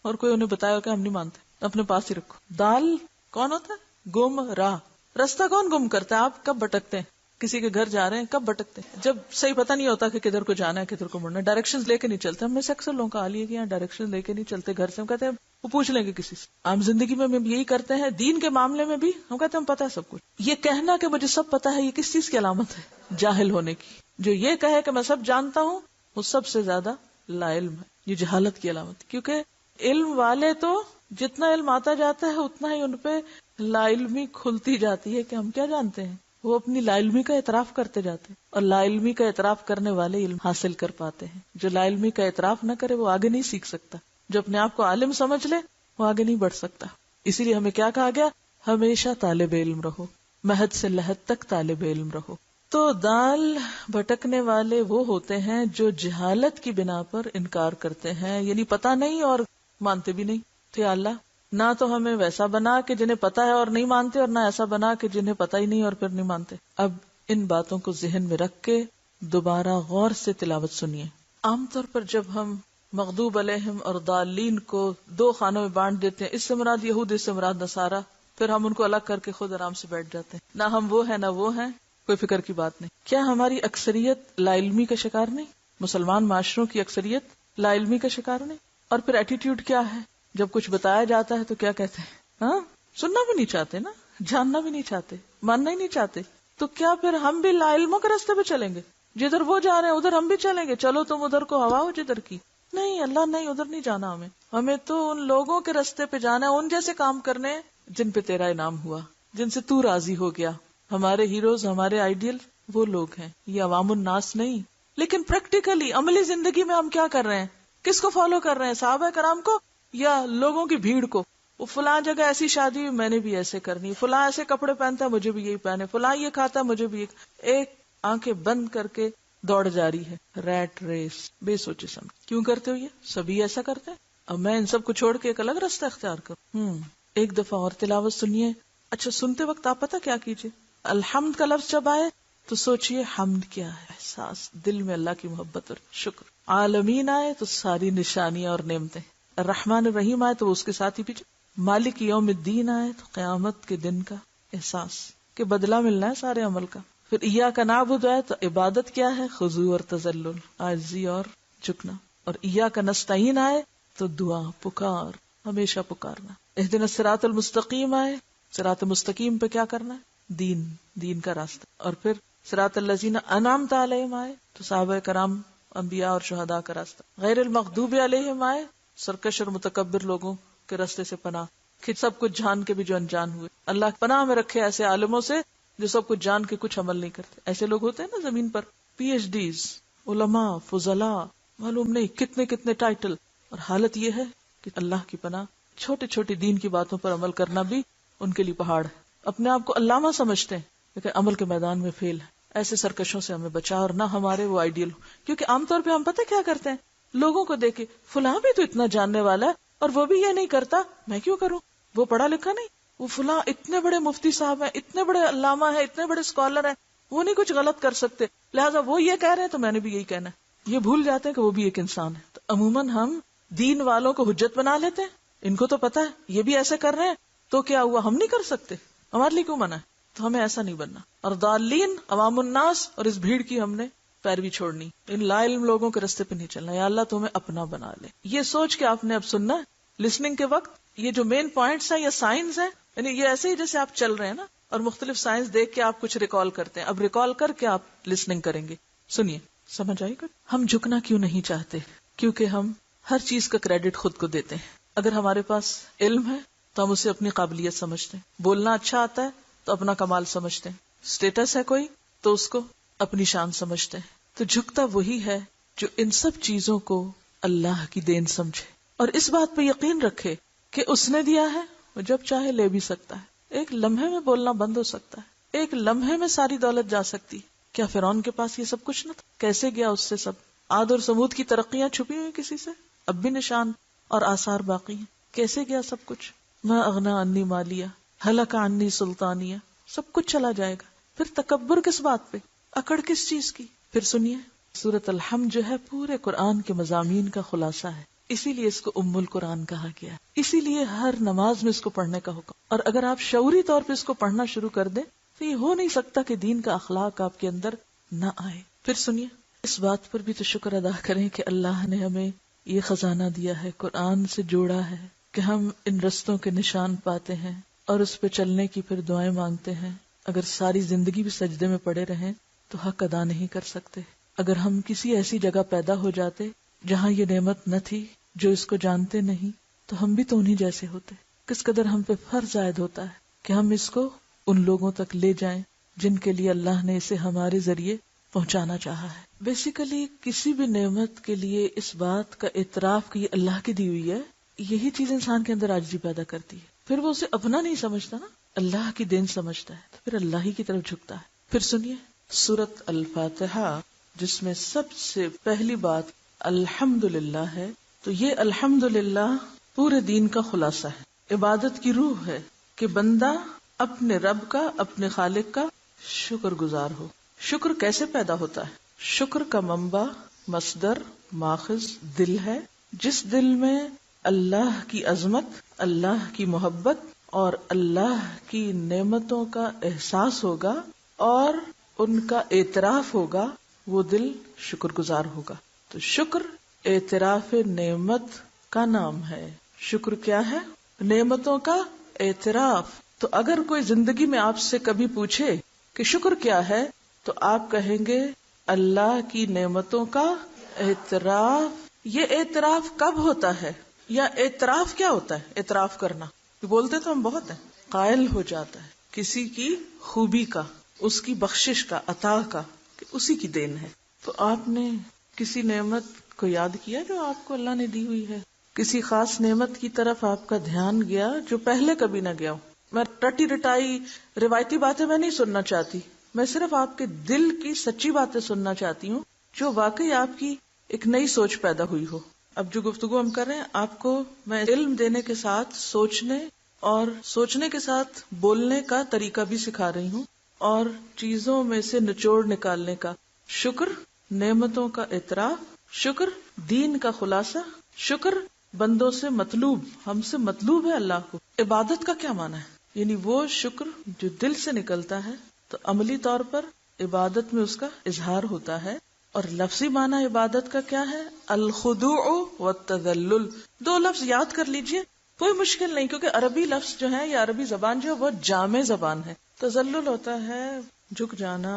اور کوئی انہیں بتایا کہ ہم نہیں مانتے، اپنے پاس ہی رکھو. دال کون ہوتا ہے؟ گم راہ. راستہ کون گم کرتا ہے؟ آپ کب بھٹکتے ہیں؟ کسی کے گھر جا رہے ہیں کب بھٹکتے ہیں؟ جب صحیح پتہ نہیں ہوتا کہ کدھر کو جانا ہے، کدھر کو مڑنا ہے. ڈائریکشنز لے کے نہیں چلتے. ہم میں سے اکثر لوگوں کا حال یہ کہ یہاں ڈائریکشن لے کے نہیں چلتے گھر سے. ہم کہتے ہیں وہ پوچھ لیں گے کسی سے. عام زندگی میں ہم یہی کرتے ہیں، دین کے معاملے میں بھی ہم کہتے ہیں ہم پتہ ہے سب کچھ. یہ کہنا کہ مجھے سب پتہ ہے، یہ کس چیز کی علامت ہے؟ جاہل ہونے کی. جو یہ کہے کہ میں سب جانتا ہوں وہ سب سے زیادہ لا علم ہے. یہ جہالت کی علامت. کیونکہ علم والے تو جتنا علم آتا جاتا ہے اتنا ہی ان پہ لا علمی کھلتی جاتی ہے کہ ہم کیا جانتے ہیں. وہ اپنی لا علمی کا اعتراف کرتے جاتے ہیں، اور لا علمی کا اعتراف کرنے والے علم حاصل کر پاتے ہیں. جو لا علمی کا اعتراف نہ کرے وہ آگے نہیں سیکھ سکتا. جو اپنے آپ کو عالم سمجھ لے وہ آگے نہیں بڑھ سکتا. اسی لیے ہمیں کیا کہا گیا؟ ہمیشہ طالب علم رہو، مہد سے لحد تک طالب علم رہو. تو دال بھٹکنے والے وہ ہوتے ہیں جو جہالت کی بنا پر انکار کرتے ہیں، یعنی پتہ نہیں اور مانتے بھی نہیں. تو یا اللہ نہ تو ہمیں ویسا بنا کہ جنہیں پتہ ہے اور نہیں مانتے، اور نہ ایسا بنا کہ جنہیں پتہ ہی نہیں اور پھر نہیں مانتے. اب ان باتوں کو ذہن میں رکھ کے دوبارہ غور سے تلاوت سنیے. عام طور پر جب ہم مغضوب علیہم اور ضالین کو دو خانوں میں بانٹ دیتے ہیں، اس سے مراد یہود، اس سے مراد نصارہ، پھر ہم ان کو الگ کر کے خود آرام سے بیٹھ جاتے ہیں. نہ ہم وہ ہیں نہ وہ ہیں، کوئی فکر کی بات نہیں. کیا ہماری اکثریت لا علمی کا شکار نہیں؟ مسلمان معاشروں کی اکثریت لا علمی کا شکار نہیں؟ اور پھر ایٹیٹیوڈ کیا ہے؟ جب کچھ بتایا جاتا ہے تو کیا کہتے ہیں؟ ہاں، سننا بھی نہیں چاہتے نا، جاننا بھی نہیں چاہتے، ماننا ہی نہیں چاہتے. تو کیا پھر ہم بھی لا علموں کے راستے پہ چلیں گے؟ جدھر وہ جا رہے ہیں ادھر ہم بھی چلیں گے؟ چلو تم ادھر کو ہوا ہو جدھر کی. نہیں، اللہ نہیں، ادھر نہیں جانا ہمیں. ہمیں تو ان لوگوں کے راستے پہ جانا ہے، ان جیسے کام کرنے جن پہ تیرا انعام ہوا، جن سے تو راضی ہو گیا. ہمارے ہیروز، ہمارے آئیڈیل وہ لوگ ہیں، یہ عوام الناس نہیں. لیکن پریکٹیکلی عملی زندگی میں ہم کیا کر رہے ہیں؟ کس کو فالو کر رہے ہیں؟ صحابہ کرام کو یا لوگوں کی بھیڑ کو؟ وہ فلاں جگہ ایسی شادی ہوئی میں نے بھی ایسے کرنی، فلاں ایسے کپڑے پہنتا ہے مجھے بھی یہی پہنے، فلاں یہ کھاتا ہے مجھے بھی ایک آنکھیں بند کر کے دوڑ جاری ہے، ریٹ ریس، بے سوچے سمجھ۔ کیوں کرتے ہو یہ؟ سبھی ایسا کرتے ہیں، اب میں ان سب کو چھوڑ کے ایک الگ راستہ اختیار کروں۔ ایک دفعہ اور تلاوت سنیے۔ اچھا سنتے وقت آپ پتہ کیا کیجیے، الحمد کا لفظ جب آئے تو سوچئے حمد کیا ہے، احساس دل میں اللہ کی محبت اور شکر۔ عالمین آئے تو ساری نشانیاں اور نعمتیں، الرحمن الرحیم آئے تو اس کے ساتھ ہی پیچھے مالک یوم الدین آئے تو قیامت کے دن کا احساس کہ بدلہ ملنا ہے سارے عمل کا۔ پھر ایاک نعبد آئے تو عبادت کیا ہے، خضوع اور تذلل، عاجزی اور جھکنا۔ اور ایاک نستعین آئے تو دعا، پکار، ہمیشہ پکارنا۔ اہدنا الصراط المستقیم آئے، صراط مستقیم پہ کیا کرنا ہے، دین کا راستہ۔ اور پھر صراط الذین انعمت علیہم آئے تو صحابہ کرام، انبیاء اور شہداء کا راستہ۔ غیر المغضوب علیہم آئے، سرکش اور متکبر لوگوں کے راستے سے پناہ، کہ سب کچھ جان کے بھی جو انجان ہوئے۔ اللہ پناہ میں رکھے ایسے عالموں سے جو سب کچھ جان کے کچھ عمل نہیں کرتے۔ ایسے لوگ ہوتے ہیں نا زمین پر، پی ایچ ڈیز، علماء، فضلاء، معلوم نہیں کتنے کتنے ٹائٹل، اور حالت یہ ہے کہ اللہ کی پناہ، چھوٹی چھوٹی دین کی باتوں پر عمل کرنا بھی ان کے لیے پہاڑ ہے۔ اپنے آپ کو علامہ سمجھتے ہیں لیکن عمل کے میدان میں فیل ہے۔ ایسے سرکشوں سے ہمیں بچا، اور نہ ہمارے وہ آئیڈیل ہو، کیونکہ عام طور پہ ہم پتہ کیا کرتے ہیں، لوگوں کو دیکھے فلاں بھی تو اتنا جاننے والا ہے اور وہ بھی یہ نہیں کرتا، میں کیوں کروں، وہ پڑھا لکھا نہیں، وہ فلاں اتنے بڑے مفتی صاحب ہیں، اتنے بڑے علامہ ہیں، اتنے بڑے اسکالر ہیں، وہ نہیں کچھ غلط کر سکتے، لہٰذا وہ یہ کہہ رہے ہیں تو میں نے بھی یہی کہنا ہے۔ یہ بھول جاتے ہیں کہ وہ بھی ایک انسان ہے۔ تو عموماً ہم دین والوں کو حجت بنا لیتے ہیں، ان کو تو پتا ہے یہ بھی ایسے کر رہے ہیں تو کیا ہوا، ہم نہیں کر سکتے، ہمارے لیے کیوں منع ہے؟ تو ہمیں ایسا نہیں بننا۔ اور ضالین، عوام الناس، اور اس بھیڑ کی ہم نے پیروی چھوڑنی، ان لا علم لوگوں کے راستے پہ نہیں چلنا۔ یا اللہ تو ہمیں اپنا بنا لے۔ یہ سوچ کے آپ نے اب سننا ہے، لسننگ کے وقت یہ جو مین پوائنٹس ہیں یا سائنس ہیں، یعنی یہ ایسے ہی جیسے آپ چل رہے ہیں نا، اور مختلف سائنس دیکھ کے آپ کچھ ریکال کرتے ہیں، اب ریکال کر کے آپ لسننگ کریں گے۔ سنیے، سمجھ آئی کچھ؟ ہم جھکنا کیوں نہیں چاہتے؟ کیونکہ ہم ہر چیز کا کریڈٹ خود کو دیتے ہیں۔ اگر ہمارے پاس علم ہے تو ہم اسے اپنی قابلیت سمجھتے ہیں، بولنا اچھا آتا ہے تو اپنا کمال سمجھتے ہیں، اسٹیٹس ہے کوئی تو اس کو اپنی شان سمجھتے ہیں۔ تو جھکتا وہی ہے جو ان سب چیزوں کو اللہ کی دین سمجھے اور اس بات پہ یقین رکھے کہ اس نے دیا ہے، وہ جب چاہے لے بھی سکتا ہے۔ ایک لمحے میں بولنا بند ہو سکتا ہے، ایک لمحے میں ساری دولت جا سکتی۔ کیا فرعون کے پاس یہ سب کچھ نہ تھا؟ کیسے گیا اس سے سب؟ عاد اور سمود کی ترقیاں چھپی ہوئی کسی سے، اب بھی نشان اور آثار باقی ہیں۔ کیسے گیا سب کچھ؟ ما اغنا عنی مالیہ ہلک عنی سلطانیہ، سب کچھ چلا جائے گا۔ پھر تکبر کس بات پہ، اکڑ کس چیز کی؟ پھر سنیے، سورۃ الحمد جو ہے پورے قرآن کے مضامین کا خلاصہ ہے، اسی لیے اس کو ام القرآن کہا گیا ہے، اسی لیے ہر نماز میں اس کو پڑھنے کا حکم۔ اور اگر آپ شعوری طور پہ اس کو پڑھنا شروع کر دیں تو یہ ہو نہیں سکتا کہ دین کا اخلاق آپ کے اندر نہ آئے۔ پھر سنیے، اس بات پر بھی تو شکر ادا کریں کہ اللہ نے ہمیں یہ خزانہ دیا ہے، قرآن سے جوڑا ہے، کہ ہم ان رستوں کے نشان پاتے ہیں اور اس پہ چلنے کی پھر دعائیں مانگتے ہیں۔ اگر ساری زندگی بھی سجدے میں پڑے رہیں تو حق ادا نہیں کر سکتے۔ اگر ہم کسی ایسی جگہ پیدا ہو جاتے جہاں یہ نعمت نہ تھی، جو اس کو جانتے نہیں، تو ہم بھی تو انہی جیسے ہوتے۔ کس قدر ہم پہ فرض عائد ہوتا ہے کہ ہم اس کو ان لوگوں تک لے جائیں جن کے لیے اللہ نے اسے ہمارے ذریعے پہنچانا چاہا ہے۔ بیسیکلی کسی بھی نعمت کے لیے اس بات کا اعتراف کہ یہ اللہ کی دی ہوئی ہے، یہی چیز انسان کے اندر عاجزی پیدا کرتی ہے۔ پھر وہ اسے اپنا نہیں سمجھتا نا، اللہ کی دین سمجھتا ہے، تو پھر اللہ ہی کی طرف جھکتا ہے۔ پھر سنیے سورۃ الفاتحہ، جس میں سب سے پہلی بات الحمدللہ ہے، تو یہ الحمدللہ پورے دین کا خلاصہ ہے، عبادت کی روح ہے کہ بندہ اپنے رب کا، اپنے خالق کا شکر گزار ہو۔ شکر کیسے پیدا ہوتا ہے؟ شکر کا منبع، مصدر، ماخذ دل ہے، جس دل میں اللہ کی عظمت، اللہ کی محبت اور اللہ کی نعمتوں کا احساس ہوگا اور ان کا اعتراف ہوگا، وہ دل شکر گزار ہوگا۔ تو شکر اعتراف نعمت کا نام ہے۔ شکر کیا ہے؟ نعمتوں کا اعتراف۔ تو اگر کوئی زندگی میں آپ سے کبھی پوچھے کہ شکر کیا ہے تو آپ کہیں گے اللہ کی نعمتوں کا اعتراف۔ یہ اعتراف کب ہوتا ہے، یا اعتراف کیا ہوتا ہے؟ اعتراف کرنا، بولتے تو ہم بہت ہیں، قائل ہو جاتا ہے کسی کی خوبی کا، اس کی بخشش کا، عطا کا، کہ اسی کی دین ہے۔ تو آپ نے کسی نعمت کو یاد کیا جو آپ کو اللہ نے دی ہوئی ہے؟ کسی خاص نعمت کی طرف آپ کا دھیان گیا جو پہلے کبھی نہ گیا ہو؟ میں رٹی رٹائی روایتی باتیں میں نہیں سننا چاہتی، میں صرف آپ کے دل کی سچی باتیں سننا چاہتی ہوں جو واقعی آپ کی ایک نئی سوچ پیدا ہوئی ہو. اب جو گفتگو ہم کر رہے ہیں آپ کو میں علم دینے کے ساتھ سوچنے اور سوچنے کے ساتھ بولنے کا طریقہ بھی سکھا رہی ہوں، اور چیزوں میں سے نچوڑ نکالنے کا، شکر، نعمتوں کا اعتراف، شکر، دین کا خلاصہ، شکر، بندوں سے مطلوب، ہم سے مطلوب ہے اللہ کو. عبادت کا کیا معنی ہے؟ یعنی وہ شکر جو دل سے نکلتا ہے تو عملی طور پر عبادت میں اس کا اظہار ہوتا ہے. اور لفظی معنی عبادت کا کیا ہے؟ الخضوع والتذلل. 2 لفظ یاد کر لیجئے، کوئی مشکل نہیں، کیونکہ عربی لفظ جو ہے یا عربی زبان جو ہے وہ جامع زبان ہے. تذلل ہوتا ہے جھک جانا،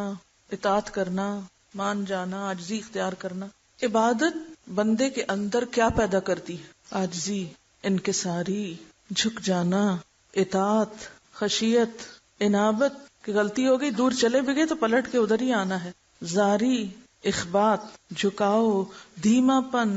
اطاعت کرنا، مان جانا، عاجزی اختیار کرنا. عبادت بندے کے اندر کیا پیدا کرتی ہے؟ عاجزی، انکساری، جھک جانا، اطاعت، خشیت، انابت. کہ غلطی ہو گئی، دور چلے بھی گئے تو پلٹ کے ادھر ہی آنا ہے. زاری، اخبات، جھکاؤ، دھیما پن،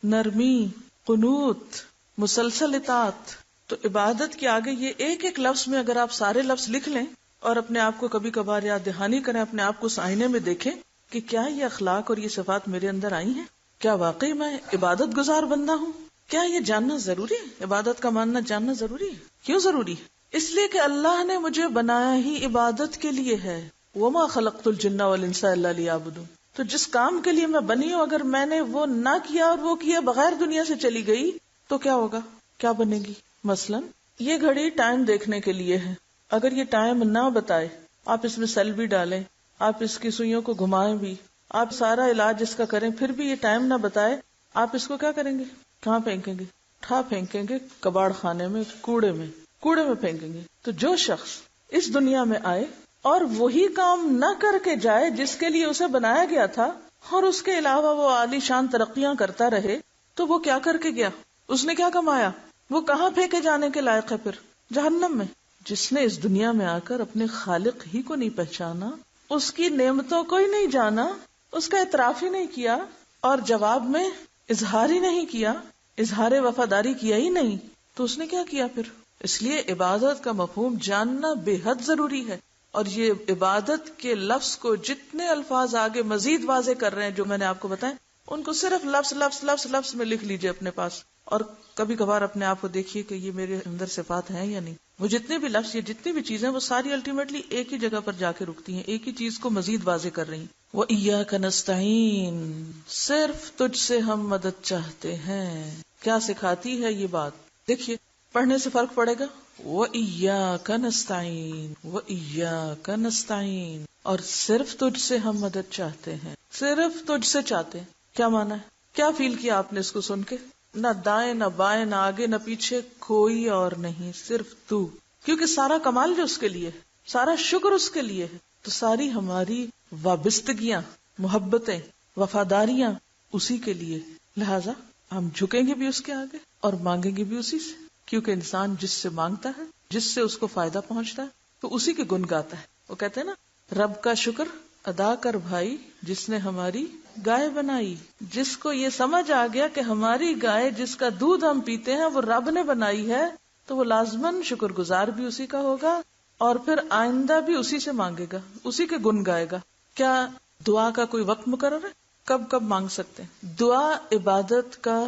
نرمی، قنوت، مسلسل اطاعت. تو عبادت کے آگے یہ ایک ایک لفظ میں اگر آپ سارے لفظ لکھ لیں اور اپنے آپ کو کبھی کبھار یاد دہانی کریں، اپنے آپ کو اس آئینے میں دیکھیں کہ کیا یہ اخلاق اور یہ صفات میرے اندر آئی ہیں، کیا واقعی میں عبادت گزار بندہ ہوں. کیا یہ جاننا ضروری ہے؟ عبادت کا ماننا جاننا ضروری ہے. کیوں ضروری ہے؟ اس لیے کہ اللہ نے مجھے بنایا ہی عبادت کے لیے ہے. وما خلقت الجن والانس الا لیعبدون. تو جس کام کے لیے میں بنی ہوں اگر میں نے وہ نہ کیا اور وہ کیا بغیر دنیا سے چلی گئی تو کیا ہوگا؟ کیا بنے گی؟ مثلا یہ گھڑی ٹائم دیکھنے کے لیے ہے، اگر یہ ٹائم نہ بتائے، آپ اس میں سیل بھی ڈالیں، آپ اس کی سوئیوں کو گھمائیں بھی، آپ سارا علاج اس کا کریں، پھر بھی یہ ٹائم نہ بتائے، آپ اس کو کیا کریں گے؟ کہاں پھینکیں گے؟ اٹھا پھینکیں گے کباڑ خانے میں، کوڑے میں پھینکیں گے. تو جو شخص اس دنیا میں آئے اور وہی کام نہ کر کے جائے جس کے لیے اسے بنایا گیا تھا، اور اس کے علاوہ وہ عالی شان ترقیاں کرتا رہے، تو وہ کیا کر کے گیا؟ اس نے کیا کمایا؟ وہ کہاں پھینکے جانے کے لائق ہے؟ پھر جہنم میں. جس نے اس دنیا میں آ کر اپنے خالق ہی کو نہیں پہچانا، اس کی نعمتوں کو ہی نہیں جانا، اس کا اعتراف ہی نہیں کیا، اور جواب میں اظہار ہی نہیں کیا، اظہار وفاداری کیا ہی نہیں، تو اس نے کیا کیا پھر؟ اس لیے عبادت کا مفہوم جاننا بے حد ضروری ہے. اور یہ عبادت کے لفظ کو جتنے الفاظ آگے مزید واضح کر رہے ہیں جو میں نے آپ کو بتائے، ان کو صرف لفظ میں لکھ لیجئے اپنے پاس، اور کبھی کبھار اپنے آپ کو دیکھیے کہ یہ میرے اندر صفات ہیں یا نہیں. وہ جتنے بھی لفظ، یہ جتنی بھی چیزیں، وہ ساری الٹیمیٹلی ایک ہی جگہ پر جا کے رکتی ہیں، ایک ہی چیز کو مزید واضح کر رہی ہیں. وَإِيَّاكَ نَسْتَعِينُ، صرف تجھ سے ہم مدد چاہتے ہیں. کیا سکھاتی ہے یہ بات؟ دیکھیے پڑھنے سے فرق پڑے گا. وَإِيَّاكَ نَسْتَعِينُ وَإِيَّاكَ نَسْتَعِينُ، اور صرف تجھ سے ہم مدد چاہتے ہیں، صرف تجھ سے چاہتے ہیں. کیا مانا ہے؟ کیا فیل کیا آپ نے اس کو سن کے؟ نہ دائیں نہ بائیں نہ آگے نہ پیچھے، کوئی اور نہیں، صرف تو. کیونکہ سارا کمال جو اس کے لیے ہے، سارا شکر اس کے لیے ہے، تو ساری ہماری وابستگیاں، محبتیں، وفاداریاں اسی کے لیے. لہذا ہم جھکیں گے بھی اس کے آگے اور مانگیں گے بھی اسی سے، کیونکہ انسان جس سے مانگتا ہے، جس سے اس کو فائدہ پہنچتا ہے، تو اسی کے گن گاتا ہے. وہ کہتے ہیں نا، رب کا شکر ادا کر بھائی جس نے ہماری گائے بنائی. جس کو یہ سمجھ آ گیا کہ ہماری گائے جس کا دودھ ہم پیتے ہیں وہ رب نے بنائی ہے، تو وہ لازماً شکر گزار بھی اسی کا ہوگا، اور پھر آئندہ بھی اسی سے مانگے گا، اسی کے گن گائے گا. کیا دعا کا کوئی وقت مقرر ہے؟ کب کب مانگ سکتے ہیں؟ دعا عبادت کا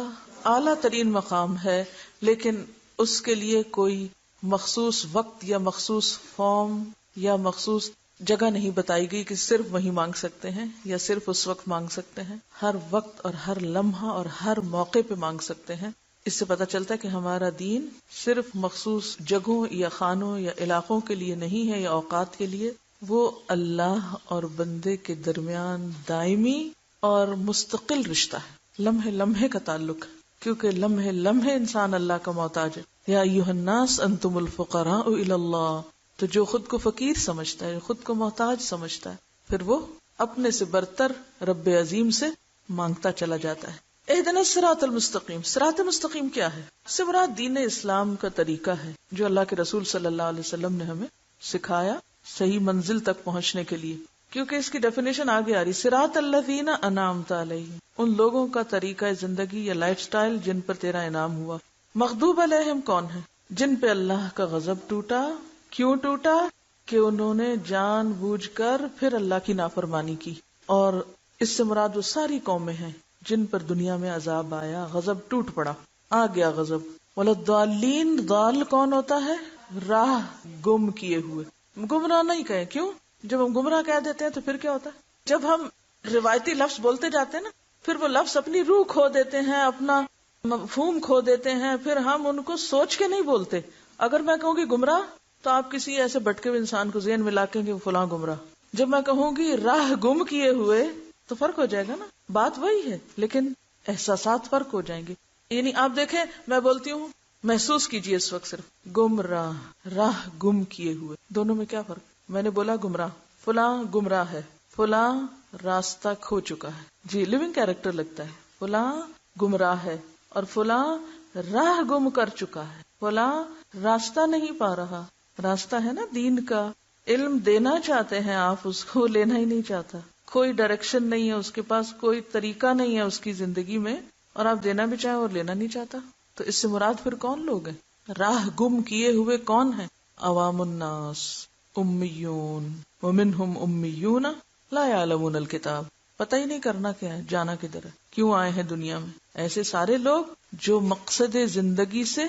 اعلیٰ ترین مقام ہے، لیکن اس کے لیے کوئی مخصوص وقت یا مخصوص فارم یا مخصوص جگہ نہیں بتائی گئی کہ صرف وہی مانگ سکتے ہیں یا صرف اس وقت مانگ سکتے ہیں. ہر وقت اور ہر لمحہ اور ہر موقع پہ مانگ سکتے ہیں. اس سے پتہ چلتا ہے کہ ہمارا دین صرف مخصوص جگہوں یا خانوں یا علاقوں کے لیے نہیں ہے یا اوقات کے لیے، وہ اللہ اور بندے کے درمیان دائمی اور مستقل رشتہ ہے، لمحے لمحے کا تعلق ہے، کیونکہ لمحے لمحے انسان اللہ کا محتاج ہے. یا ایھا الناس انتم الفقراء الی اللہ. تو جو خود کو فقیر سمجھتا ہے، خود کو محتاج سمجھتا ہے، پھر وہ اپنے سے برتر رب عظیم سے مانگتا چلا جاتا ہے. اہدنا الصراط المستقیم. صراط مستقیم کیا ہے؟ سے مراد دین اسلام کا طریقہ ہے جو اللہ کے رسول صلی اللہ علیہ وسلم نے ہمیں سکھایا صحیح منزل تک پہنچنے کے لیے. کیونکہ اس کی ڈیفینیشن آگے آ رہی، صراط الذین انعمت علیہم، ان لوگوں کا طریقہ زندگی یا لائف سٹائل جن پر تیرا انعام ہوا. مغضوب علیہم کون ہے؟ جن پہ اللہ کا غضب ٹوٹا. کیوں ٹوٹا؟ کہ انہوں نے جان بوجھ کر پھر اللہ کی نافرمانی کی، اور اس سے مراد وہ ساری قومیں ہیں جن پر دنیا میں عذاب آیا، غضب ٹوٹ پڑا، آ گیا غضب۔ وَلَضَّالِّينَ، ضال کون ہوتا ہے؟ راہ گم کیے ہوئے، گمراہ نہیں کہے، کیوں؟ جب ہم گمراہ کہہ دیتے ہیں تو پھر کیا ہوتا ہے؟ جب ہم روایتی لفظ بولتے جاتے ہیں نا، پھر وہ لفظ اپنی روح کھو دیتے ہیں، اپنا مفہوم کھو دیتے ہیں، پھر ہم ان کو سوچ کے نہیں بولتے۔ اگر میں کہوں گی گمراہ تو آپ کسی ایسے بھٹکے ہوئے انسان کو ذہن میں لاکیں کہ وہ فلاں گمراہ۔ جب میں کہوں گی راہ گم کیے ہوئے تو فرق ہو جائے گا نا، بات وہی ہے لیکن احساسات فرق ہو جائیں گے۔ یعنی آپ دیکھیں، میں بولتی ہوں محسوس کیجئے اس وقت صرف گمراہ، راہ گم کیے ہوئے، دونوں میں کیا فرق؟ میں نے بولا گمراہ، فلاں گمراہ ہے، فلاں راستہ کھو چکا ہے، جی لیونگ کیریکٹر لگتا ہے، فلاں گمراہ ہے اور فلاں راہ گم کر چکا ہے، فلاں راستہ نہیں پا رہا۔ راستہ ہے نا دین کا، علم دینا چاہتے ہیں آپ، اس کو لینا ہی نہیں چاہتا، کوئی ڈائریکشن نہیں ہے اس کے پاس، کوئی طریقہ نہیں ہے اس کی زندگی میں، اور آپ دینا بھی چاہیں اور لینا نہیں چاہتا۔ تو اس سے مراد پھر کون لوگ ہیں؟ راہ گم کیے ہوئے کون ہیں؟ عوام الناس، امیون، ومنہم امیون لا یعلمون الکتاب، پتہ ہی نہیں کرنا کیا ہے، جانا کدھر ہے، کیوں آئے ہیں دنیا میں۔ ایسے سارے لوگ جو مقصد زندگی سے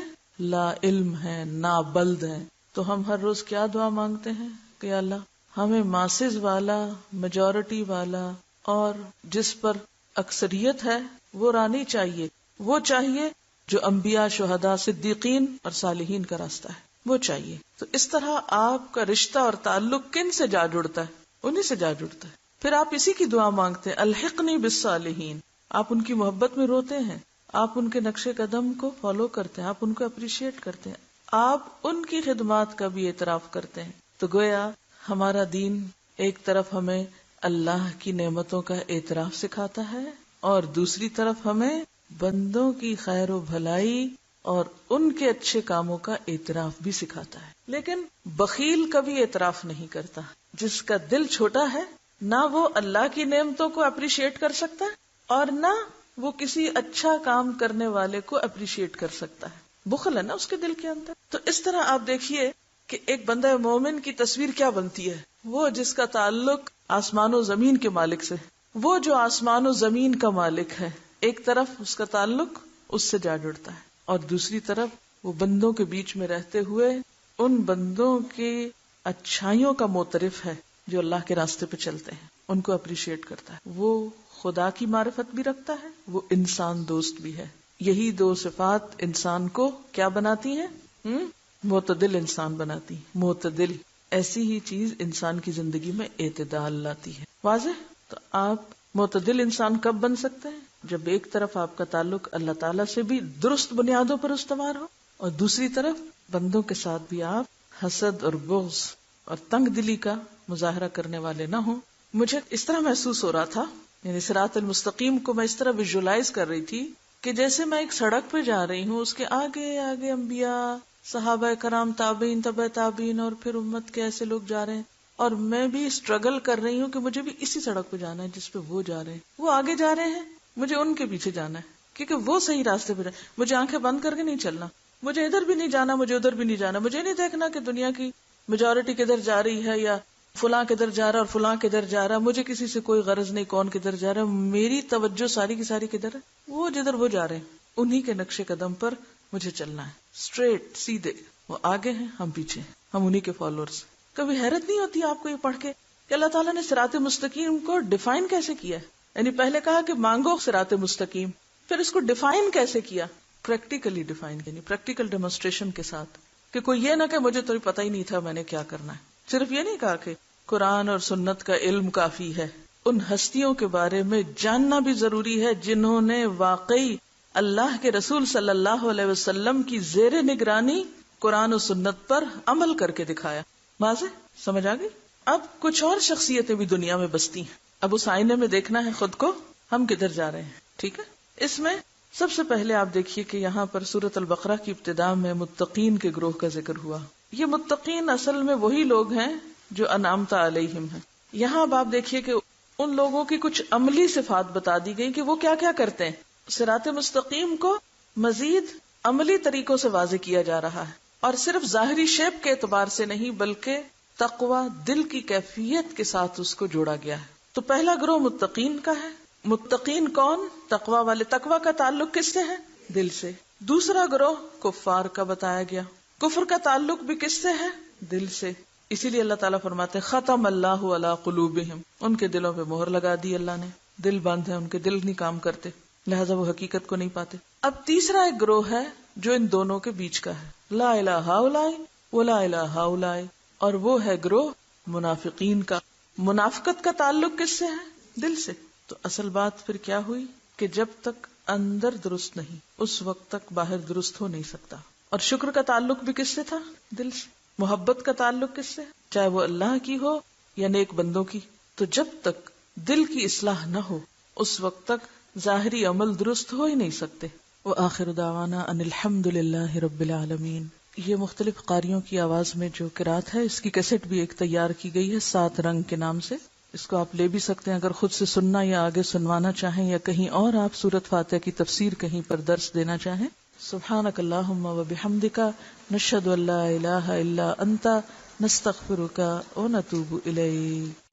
لا علم ہیں، نابلد ہیں۔ تو ہم ہر روز کیا دعا مانگتے ہیں کہ یا اللہ ہمیں ماسز والا، میجورٹی والا، اور جس پر اکثریت ہے وہ راہ نہیں چاہیے، وہ چاہیے جو انبیاء، شہداء، صدیقین اور صالحین کا راستہ ہے، وہ چاہیے۔ تو اس طرح آپ کا رشتہ اور تعلق کن سے جا جڑتا ہے؟ انہی سے جا جڑتا ہے۔ پھر آپ اسی کی دعا مانگتے ہیں، الحقنی بالصالحین، آپ ان کی محبت میں روتے ہیں، آپ ان کے نقش قدم کو فالو کرتے ہیں، آپ ان کو اپریشیٹ کرتے ہیں، آپ ان کی خدمات کا بھی اعتراف کرتے ہیں۔ تو گویا ہمارا دین ایک طرف ہمیں اللہ کی نعمتوں کا اعتراف سکھاتا ہے اور دوسری طرف ہمیں بندوں کی خیر و بھلائی اور ان کے اچھے کاموں کا اعتراف بھی سکھاتا ہے۔ لیکن بخیل کبھی اعتراف نہیں کرتا، جس کا دل چھوٹا ہے نہ وہ اللہ کی نعمتوں کو اپریشیٹ کر سکتا ہے اور نہ وہ کسی اچھا کام کرنے والے کو اپریشیٹ کر سکتا ہے، بخل ہے نا اس کے دل کے اندر۔ تو اس طرح آپ دیکھیے کہ ایک بندہ مومن کی تصویر کیا بنتی ہے، وہ جس کا تعلق آسمان و زمین کے مالک سے، وہ جو آسمان و زمین کا مالک ہے، ایک طرف اس کا تعلق اس سے جا جڑتا ہے اور دوسری طرف وہ بندوں کے بیچ میں رہتے ہوئے ان بندوں کی اچھائیوں کا معترف ہے جو اللہ کے راستے پہ چلتے ہیں، ان کو اپریشیٹ کرتا ہے، وہ خدا کی معرفت بھی رکھتا ہے، وہ انسان دوست بھی ہے۔ یہی دو صفات انسان کو کیا بناتی ہیں؟ معتدل انسان بناتی ہیں۔ معتدل، ایسی ہی چیز انسان کی زندگی میں اعتدال لاتی ہے۔ واضح؟ تو آپ معتدل انسان کب بن سکتے ہیں؟ جب ایک طرف آپ کا تعلق اللہ تعالیٰ سے بھی درست بنیادوں پر استوار ہو اور دوسری طرف بندوں کے ساتھ بھی آپ حسد اور بغض اور تنگ دلی کا مظاہرہ کرنے والے نہ ہوں۔ مجھے اس طرح محسوس ہو رہا تھا، یعنی صراط المستقیم کو میں اس طرح ویژولائز کر رہی تھی کہ جیسے میں ایک سڑک پہ جا رہی ہوں، اس کے آگے آگے انبیاء، صحابہ کرام، تابعین، تبع تابعین اور پھر امت کے ایسے لوگ جا رہے ہیں، اور میں بھی اسٹرگل کر رہی ہوں کہ مجھے بھی اسی سڑک پہ جانا ہے جس پہ وہ جا رہے ہیں۔ وہ آگے جا رہے ہیں، مجھے ان کے پیچھے جانا ہے کیونکہ وہ صحیح راستے پہ جائے۔ مجھے آنکھیں بند کر کے نہیں چلنا، مجھے ادھر بھی نہیں جانا، مجھے ادھر بھی نہیں جانا، مجھے نہیں دیکھنا کہ دنیا کی میجورٹی کدھر جا رہی ہے یا فلاں کدھر جا رہا اور فلاں کدھر جا رہا، مجھے کسی سے کوئی غرض نہیں کون کدھر جا رہا، میری توجہ ساری کی ساری کدھر ہے؟ وہ جدھر وہ جا رہے ہیں انہی کے نقش قدم پر مجھے چلنا ہے، اسٹریٹ سیدھے۔ وہ آگے ہیں، ہم پیچھے ہیں، ہم انہی کے فالوورز۔ کبھی حیرت نہیں ہوتی آپ کو یہ پڑھ کے کہ اللہ تعالیٰ نے صراط مستقیم کو ڈیفائن کیسے کیا ہے؟ یعنی پہلے کہا کہ مانگو صراط مستقیم، پھر اس کو ڈیفائن کیسے کیا؟ پریکٹیکلی ڈیفائن، یعنی پریکٹیکل ڈیمونسٹریشن کے ساتھ، کہ کوئی یہ نہ کہ مجھے تو پتہ ہی نہیں تھا میں نے کیا کرنا ہے۔ صرف یہ نہیں کہا کہ قرآن اور سنت کا علم کافی ہے، ان ہستیوں کے بارے میں جاننا بھی ضروری ہے جنہوں نے واقعی اللہ کے رسول صلی اللہ علیہ وسلم کی زیر نگرانی قرآن و سنت پر عمل کر کے دکھایا۔ واضح سمجھ آ گئی؟ اب کچھ اور شخصیتیں بھی دنیا میں بستی ہیں، اب اس آئینے میں دیکھنا ہے خود کو، ہم کدھر جا رہے ہیں۔ ٹھیک ہے، اس میں سب سے پہلے آپ دیکھیے کہ یہاں پر سورۃ البقرہ کی ابتدا میں متقین کے گروہ کا ذکر ہوا۔ یہ متقین اصل میں وہی لوگ ہیں جو انعمت علیہم ہیں۔ یہاں اب آپ دیکھیے کہ ان لوگوں کی کچھ عملی صفات بتا دی گئی کہ وہ کیا کیا کرتے ہیں۔ صراط مستقیم کو مزید عملی طریقوں سے واضح کیا جا رہا ہے، اور صرف ظاہری شیپ کے اعتبار سے نہیں بلکہ تقوی دل کی کیفیت کے ساتھ اس کو جوڑا گیا ہے. تو پہلا گروہ متقین کا ہے. متقین کون؟ تقوی والے. تقوی کا تعلق کس سے ہے؟ دل سے. دوسرا گروہ کفار کا بتایا گیا. کفر کا تعلق بھی کس سے ہے؟ دل سے. اسی لیے اللہ تعالیٰ فرماتے ہیں ختم اللہ علی قلوبہم، ان کے دلوں پہ مہر لگا دی اللہ نے. دل بند ہے، ان کے دل نہیں کام کرتے، لہذا وہ حقیقت کو نہیں پاتے. اب تیسرا ایک گروہ ہے جو ان دونوں کے بیچ کا ہے، لا الہ ہؤلاء ولا الہ ہؤلاء، اور وہ ہے گروہ منافقین کا. منافقت کا تعلق کس سے ہے؟ دل سے. تو اصل بات پھر کیا ہوئی کہ جب تک اندر درست نہیں اس وقت تک باہر درست ہو نہیں سکتا. اور شکر کا تعلق بھی کس سے تھا؟ دل سے. محبت کا تعلق کس سے؟ چاہے وہ اللہ کی ہو یا نیک بندوں کی. تو جب تک دل کی اصلاح نہ ہو اس وقت تک ظاہری عمل درست ہو ہی نہیں سکتے. وآخر دعوانا ان الحمد للہ رب العالمین. یہ مختلف قاریوں کی آواز میں جو قرات ہے، اس کی کیسٹ بھی ایک تیار کی گئی ہے 7 رنگ کے نام سے. اس کو آپ لے بھی سکتے ہیں اگر خود سے سننا یا آگے سنوانا چاہیں، یا کہیں اور آپ سورۃ فاتحہ کی تفسیر کہیں پر درس دینا چاہیں. سبحانک اللہم و بحمدک نشہد ان لا الہ الا انت نستغفرک و نتوب الیک.